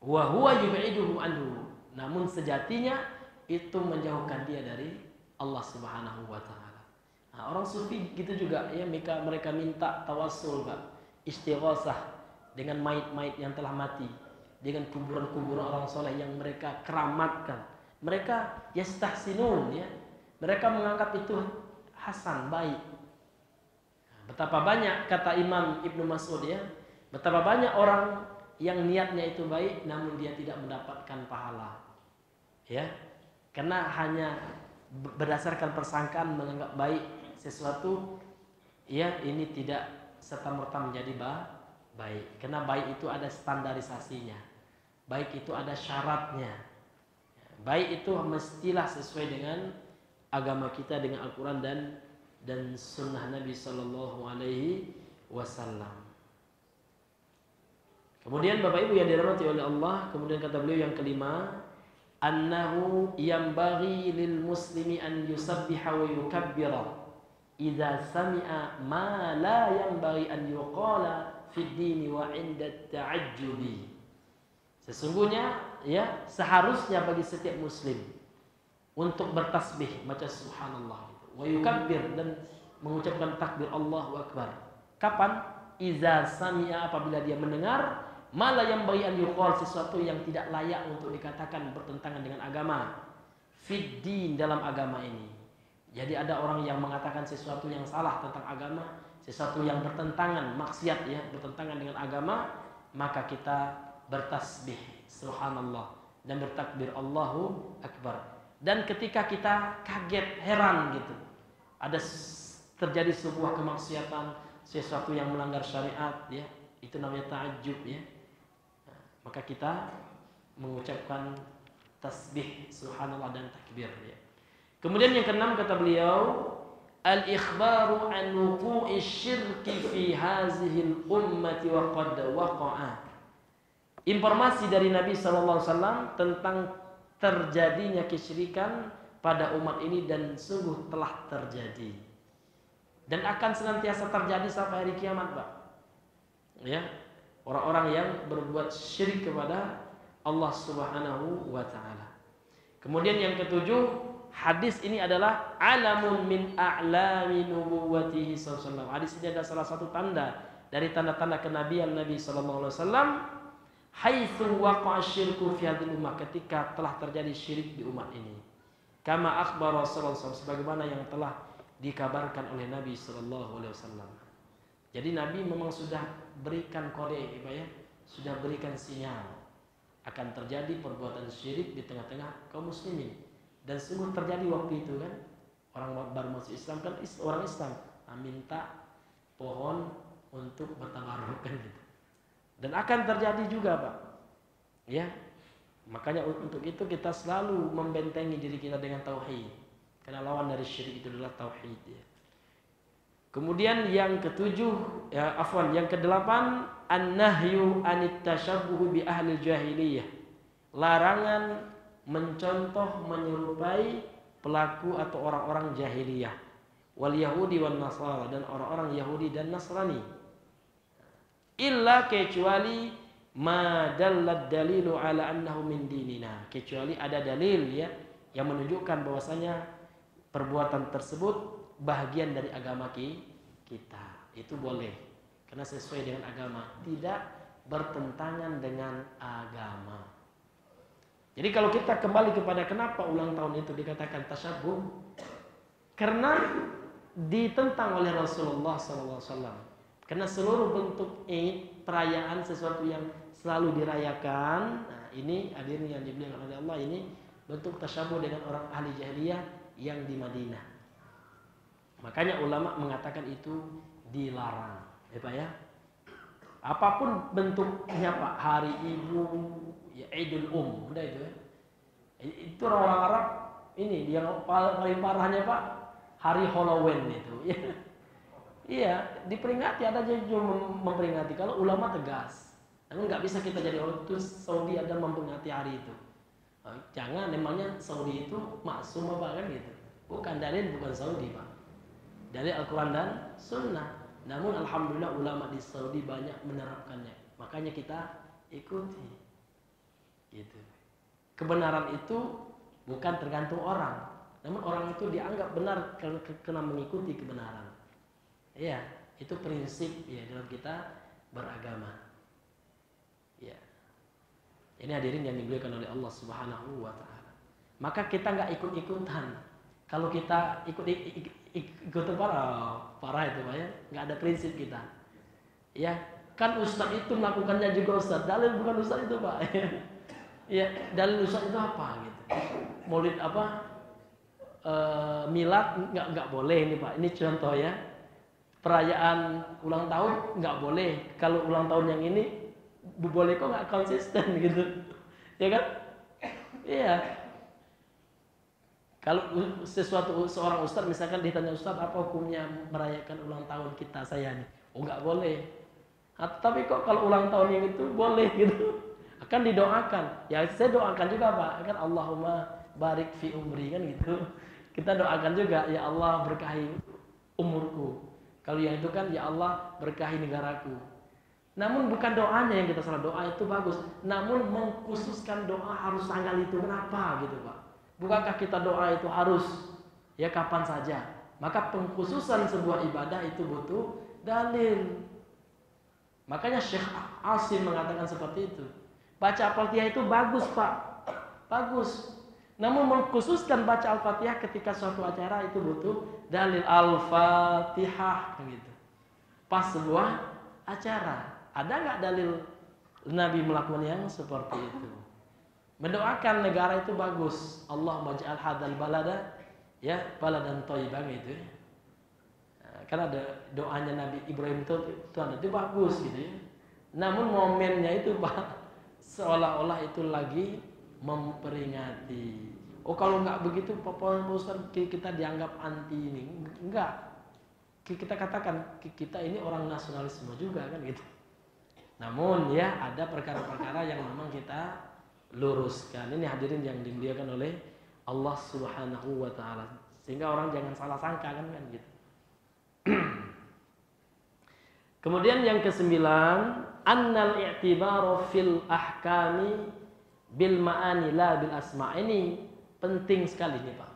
Wa huwa yub'iduhu anhu. Namun sejatinya itu menjauhkan dia dari Allah Subhanahu wa taala. Nah, orang sufi gitu juga ya, mereka minta tawassul, Pak. Istighosah dengan mayit-mayit yang telah mati, dengan kuburan-kuburan orang soleh yang mereka keramatkan. Mereka yastahsinun ya. Mereka menganggap itu hasan, baik. Betapa banyak kata Imam Ibnu Mas'ud ya, betapa banyak orang yang niatnya itu baik namun dia tidak mendapatkan pahala. Ya. Karena hanya berdasarkan persangkaan menganggap baik sesuatu, ya ini tidak serta-merta menjadi baik. Karena baik itu ada standarisasinya. Baik itu ada syaratnya. Baik itu mestilah sesuai dengan agama kita, dengan Al-Quran dan sunnah Nabi Sallallahu Alaihi Wasallam. Kemudian Bapak Ibu yang dirahmati oleh Allah, kemudian kata beliau yang kelima, annahu yambaghi lil muslimi an yusabbiha wa yukabbira idza sami'a ma la yambaghi an yuqala fid dini wa 'inda ta'ajjubi. Sesungguhnya ya seharusnya bagi setiap muslim untuk bertasbih, baca subhanallah, wa yukabbir, dan mengucapkan takbir Allahu akbar. Kapan? Idza sami'a, apabila dia mendengar malah yang bagi an yuqal, sesuatu yang tidak layak untuk dikatakan bertentangan dengan agama, fid din, dalam agama ini. Jadi ada orang yang mengatakan sesuatu yang salah tentang agama, sesuatu yang bertentangan, maksiat ya, bertentangan dengan agama, maka kita bertasbih subhanallah dan bertakbir Allahu akbar. Dan ketika kita kaget, heran gitu, ada terjadi sebuah kemaksiatan, sesuatu yang melanggar syariat ya, itu namanya ta'ajjub ya. Maka kita mengucapkan tasbih subhanallah dan takbir ya. Kemudian yang keenam kata beliau, al-ikhbaru an wuqu'i syirki fi hazihi al-ummati wa qad waqa'a. Informasi dari Nabi sallallahu alaihi wasallam tentang terjadinya kesyirikan pada umat ini dan sungguh telah terjadi. Dan akan senantiasa terjadi sampai hari kiamat, Pak. Ya. Orang-orang yang berbuat syirik kepada Allah Subhanahu wa taala. Kemudian yang ketujuh, hadis ini adalah alamun min a'lami nubuwwatihi sallallahu alaihi wasallam. Hadis ini adalah salah satu tanda dari tanda-tanda kenabian Nabi sallallahu alaihi wasallam, haitsu waqa'a syirku fi hadhil ummah, ketika telah terjadi syirik di umat ini. Kama akhbara sallallahu alaihi wasallam, sebagaimana yang telah dikabarkan oleh Nabi sallallahu alaihi wasallam. Jadi Nabi memang sudah berikan kode ya, sudah berikan sinyal akan terjadi perbuatan syirik di tengah-tengah kaum muslimin. Dan sungguh terjadi waktu itu kan, orang baru masuk Islam kan, orang Islam minta pohon untuk bertabaruk kan gitu. Dan akan terjadi juga, Pak. Ya. Makanya untuk itu kita selalu membentengi diri kita dengan tauhid. Karena lawan dari syirik itu adalah tauhid ya. Kemudian yang ketujuh, yang kedelapan, an-nahyu anit tasyabbuh bi ahli jahiliyah. Larangan mencontoh, menyerupai pelaku atau orang-orang jahiliyah. Wal yahudi wan nasara, dan orang-orang Yahudi dan Nasrani. Illa, kecuali ma dallad dalilu ala annahu min dinina. Kecuali ada dalil ya yang menunjukkan bahwasanya perbuatan tersebut bahagian dari agama kita, itu boleh karena sesuai dengan agama, tidak bertentangan dengan agama. Jadi kalau kita kembali kepada kenapa ulang tahun itu dikatakan tasyabuh, karena ditentang oleh Rasulullah SAW. Karena seluruh bentuk perayaan sesuatu yang selalu dirayakan, nah ini hadirin yang dimuliakan oleh Allah, ini bentuk tasyabuh dengan orang ahli jahiliyah yang di Madinah. Makanya ulama mengatakan itu dilarang, ya Pak ya. Apapun bentuknya Pak, hari ibu, ya Idul udah itu ya. Itu orang Arab ini yang paling parahnya Pak, hari Halloween itu ya. Iya, diperingati, ada juga memperingati. Kalau ulama tegas, namun nggak bisa kita jadi orang itu Saudi ada memperingati hari itu. Jangan, memangnya Saudi itu maksum apa kan gitu. Bukan, dalil bukan Saudi Pak. Dari Al-Quran dan Sunnah. Namun alhamdulillah ulama di Saudi banyak menerapkannya. Makanya kita ikuti. Gitu. Kebenaran itu bukan tergantung orang. Namun orang itu dianggap benar karena mengikuti kebenaran. Iya, itu prinsip ya dalam kita beragama. Ya. Ini hadirin yang dimuliakan oleh Allah Subhanahu wa taala. Maka kita nggak ikut-ikutan. Kalau kita ikut parah itu Pak ya, nggak ada prinsip kita. Ya, kan Ustadz itu melakukannya juga Ustadz. Dalil bukan Ustadz itu Pak. Ya, dalil Ustadz itu apa gitu? Maulid apa? Milad nggak boleh ini Pak. Ini contoh ya. perayaan ulang tahun nggak boleh. Kalau ulang tahun yang ini boleh, kok nggak konsisten gitu, ya kan? Iya. Kalau seorang ustadz misalkan ditanya, ustadz apa hukumnya merayakan ulang tahun saya nih? Oh nggak boleh. Tapi kok kalau ulang tahun yang itu boleh gitu? Akan didoakan. Ya saya doakan juga Pak. Kan Allahumma barik fi umri kan gitu. Kita doakan juga, ya Allah berkahi umurku. Kalau yang itu kan ya Allah berkahi negaraku. Namun bukan doanya yang kita salah. Doa itu bagus. Namun mengkhususkan doa harus tanggal itu, kenapa gitu Pak? Bukankah kita doa itu harus ya kapan saja? Maka pengkhususan sebuah ibadah itu butuh dalil. Makanya Syekh Asim mengatakan seperti itu. Baca Al-Fatihah itu bagus Pak, bagus. Namun mengkhususkan baca Al-Fatihah ketika suatu acara itu butuh dalil. Al-Fatihah gitu. Pas sebuah acara, ada nggak dalil Nabi melakukan yang seperti itu? Mendoakan negara itu bagus. Allahumma ja'al hadzal balada ya baladan thayyiban gitu ya. Kan ada doanya Nabi Ibrahim itu bagus gitu ya. Namun momennya itu Pak, seolah-olah itu lagi memperingati. Oh kalau nggak begitu Pak Ustaz, kita dianggap anti ini. Enggak. Kita katakan kita ini orang nasionalisme juga kan gitu. Namun ya ada perkara-perkara yang memang kita luruskan. Ini hadirin yang dimuliakan oleh Allah Subhanahu wa taala. Sehingga orang jangan salah sangka kan gitu. Kemudian yang kesembilan, annal i'tibaru fil ahkami bil ma'ani la bil asma'. Ini penting sekali nih Pak.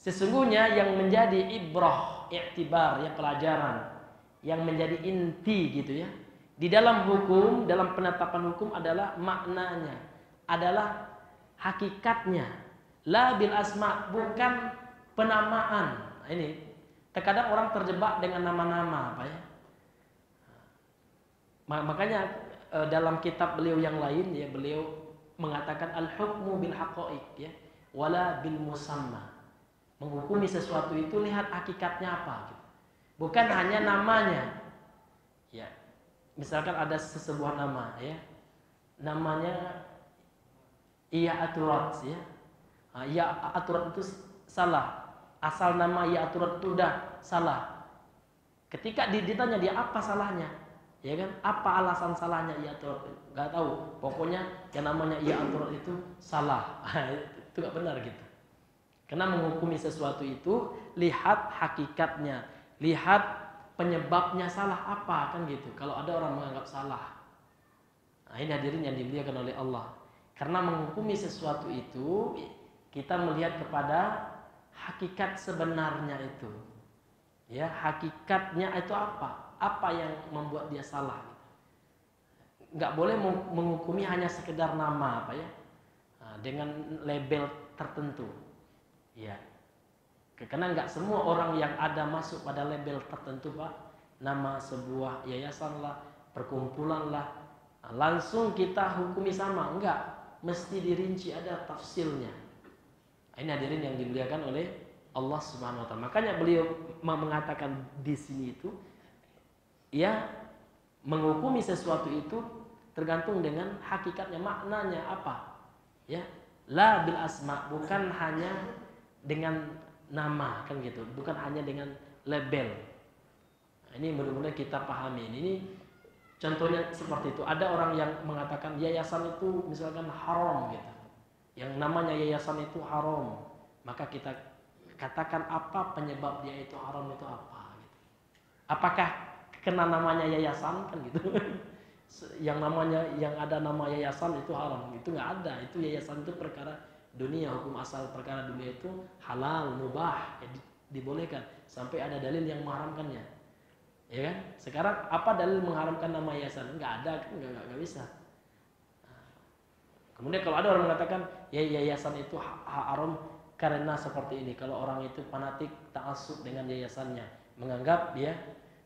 Sesungguhnya yang menjadi ibrah, i'tibar, ya pelajaran, yang menjadi inti gitu ya, di dalam hukum, dalam penetapan hukum adalah maknanya, adalah hakikatnya. La bil asma', bukan penamaan. Ini terkadang orang terjebak dengan nama-nama apa ya. Makanya dalam kitab beliau yang lain ya, beliau mengatakan al-hukmu bil haqa'iq ya, wala bil musamma. Menghukumi sesuatu itu lihat hakikatnya apa gitu. Bukan hanya namanya. Ya. Misalkan ada sebuah nama ya. Namanya Iya Aturat ya. Iya Aturat itu salah. Asal nama Iya Aturat itu udah salah. Ketika ditanya dia apa salahnya? Ya kan? Apa alasan salahnya Iya Aturat? Gak tahu. Pokoknya yang namanya Iya Aturat itu salah. Itu gak benar gitu. Karena menghukumi sesuatu itu lihat hakikatnya, lihat penyebabnya salah apa kan gitu. Kalau ada orang menganggap salah, nah ini hadirin yang dimuliakan oleh Allah. Karena menghukumi sesuatu itu kita melihat kepada hakikat sebenarnya itu, ya hakikatnya itu apa? Apa yang membuat dia salah? Nggak boleh menghukumi hanya sekedar nama apa ya, dengan label tertentu. Ya, karena nggak semua orang yang ada masuk pada label tertentu Pak, nama sebuah yayasan lah, perkumpulan lah, langsung kita hukumi sama, enggak, mesti dirinci, ada tafsirnya. Ini hadirin yang dimuliakan oleh Allah Subhanahu Wa Taala. Makanya beliau mengatakan di sini itu, ya menghukumi sesuatu itu tergantung dengan hakikatnya, maknanya apa, ya, la bil asma, bukan hanya dengan nama kan gitu, bukan hanya dengan label. Nah, ini mudah-mudahan kita pahami. Ini contohnya seperti itu. Ada orang yang mengatakan yayasan itu misalkan haram gitu, yang namanya yayasan itu haram, maka kita katakan apa penyebab dia itu haram itu apa gitu. Apakah kena namanya yayasan kan gitu? Yang namanya, yang ada nama yayasan itu haram, itu nggak ada. Itu yayasan itu perkara dunia, hukum asal perkara dunia itu halal, mubah, ya dibolehkan sampai ada dalil yang mengharamkannya, ya kan? Sekarang apa dalil mengharamkan nama yayasan? Nggak ada kan, nggak bisa. Kemudian kalau ada orang mengatakan ya yayasan itu haram karena seperti ini, kalau orang itu fanatik ta'assub dengan yayasannya, menganggap ya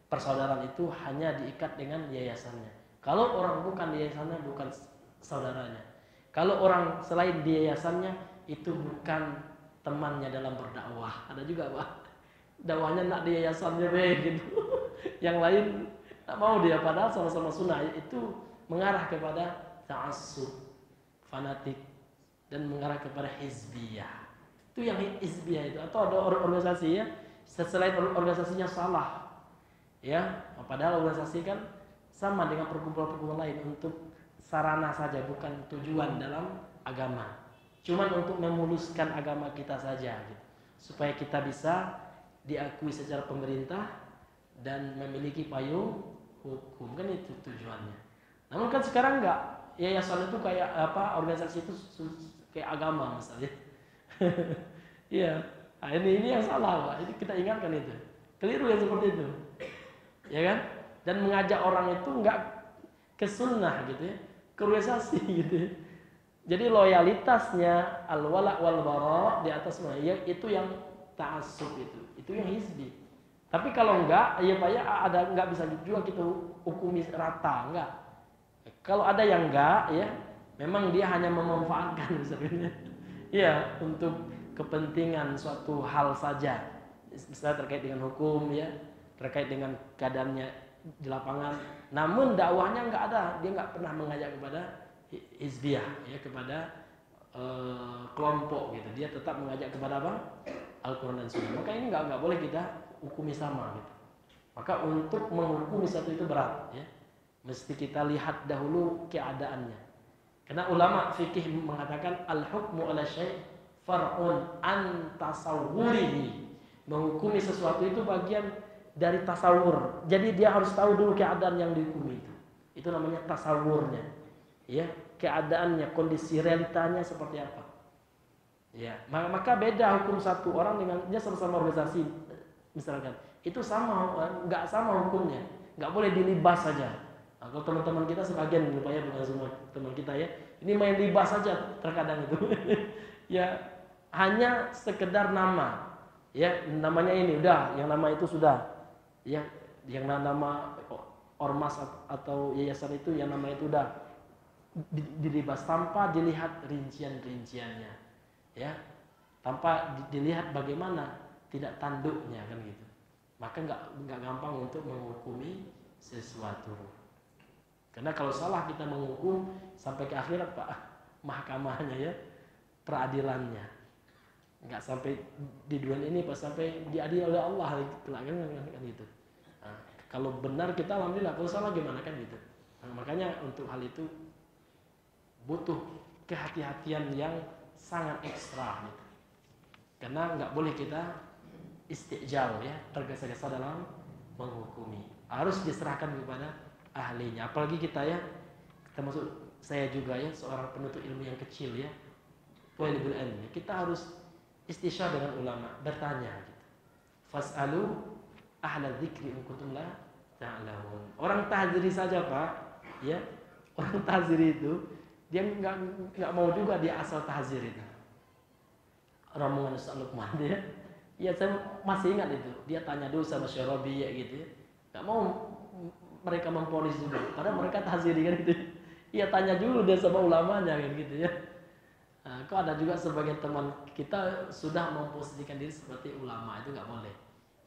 persaudaraan itu hanya diikat dengan yayasannya. Kalau orang bukan yayasannya, bukan saudaranya. Kalau orang selain di yayasannya, itu bukan temannya dalam berdakwah. Ada juga Pak. dakwahnya nak di yayasannya gitu. Yang lain tak mau dia, padahal sama-sama sunnah. Itu mengarah kepada ta'assub, fanatik, dan mengarah kepada hizbiyah. Itu yang hizbiyah itu. Atau ada organisasi ya, selain organisasinya salah, ya, padahal organisasi kan sama dengan perkumpulan-perkumpulan lain untuk sarana saja, bukan tujuan dalam agama. Cuman untuk memuluskan agama kita saja gitu. Supaya kita bisa diakui secara pemerintah dan memiliki payung hukum, kan itu tujuannya. Namun kan sekarang enggak, yayasan itu kayak apa, organisasi itu kayak agama misalnya. Iya. Nah, ini yang salah, Pak. Itu kita ingatkan itu. Keliru yang seperti itu. Ya kan? Dan mengajak orang itu enggak ke sunnah gitu ya, ke organisasi gitu ya. Jadi loyalitasnya al-wala wal bara di atas ya, itu yang ta'assub itu yang hizbi. Tapi kalau enggak, ya Pak ya, ada enggak bisa juga kita hukumi rata, enggak. Kalau ada yang enggak ya, memang dia hanya memanfaatkan misalnya. Iya, untuk kepentingan suatu hal saja. Misalnya terkait dengan hukum ya, terkait dengan keadaannya di lapangan. Namun dakwahnya enggak ada, dia enggak pernah mengajak kepada hizbiyah ya, kepada kelompok gitu. Dia tetap mengajak kepada apa? Al-Quran dan Sunnah. Maka ini enggak boleh kita hukumi sama gitu. Maka untuk menghukumi satu itu berat ya. Mesti kita lihat dahulu keadaannya. Karena ulama fikih mengatakan al-hukmu ala syai' far'un an tasawwurihi. Menghukumi sesuatu itu bagian dari tasawur. Jadi dia harus tahu dulu keadaan yang dihukumi itu. Itu namanya tasawurnya. Ya, keadaannya, kondisi realitanya seperti apa. Ya, maka beda hukum satu orang dengan dia sama-sama organisasi misalkan. Itu sama, enggak sama hukumnya. Enggak boleh dilibas saja. Nah, kalau teman-teman kita sebagian rupanya, bukan semua teman kita ya, ini main libas saja terkadang itu. Ya, hanya sekedar nama. Ya, namanya ini udah, yang nama itu sudah. Ya, yang nama ormas atau yayasan itu yang nama itu udah dilibas tanpa dilihat rincian-rinciannya, ya, tanpa dilihat bagaimana tidak tanduknya kan gitu. Maka nggak gampang untuk menghukumi sesuatu. Karena kalau salah kita menghukum sampai ke akhirat Pak, mahkamahnya ya, peradilannya nggak sampai di dunia ini Pak, sampai diadili oleh Allah kan gitu. Nah, kalau benar kita alhamdulillah, kalau salah gimana kan gitu. Nah, makanya untuk hal itu butuh kehati-hatian yang sangat ekstra gitu. Karena nggak boleh kita istijal ya, tergesa-gesa dalam menghukumi. Harus diserahkan kepada ahlinya. Apalagi kita ya, termasuk saya juga ya, seorang penuntut ilmu yang kecil ya, thalibul ilmi. Kita harus istisyarah dengan ulama, bertanya gitu. Fas'alu ahla dzikri in kuntum la ta'lamun. Orang tahziri saja Pak, ya. Orang tahziri itu dia nggak mau juga dia asal tahzir itu. Rombongan Ustaz Lukman dia, ya saya masih ingat itu. Dia tanya dulu sama Syarabi ya gitu ya. Nggak mau mereka memponis juga, padahal mereka tahziri kan gitu. Iya, tanya dulu dia sama ulamanya kan gitu ya. Nah, kok ada juga sebagian teman kita sudah memposisikan diri seperti ulama, itu nggak boleh.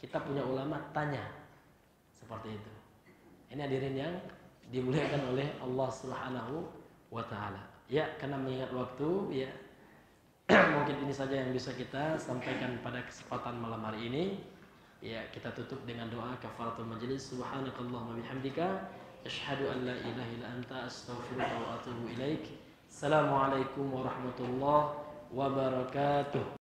Kita punya ulama, tanya seperti itu. Ini hadirin yang dimuliakan oleh Allah Subhanahu wa ta'ala. Ya, karena mengingat waktu ya, mungkin ini saja yang bisa kita sampaikan pada kesempatan malam hari ini. Ya, kita tutup dengan doa kafaratul majlis. Subhanakallahumma bihamdika asyhadu an la ilaha illa anta astaghfiruka wa atubu ilaik. Assalamualaikum warahmatullahi wabarakatuh.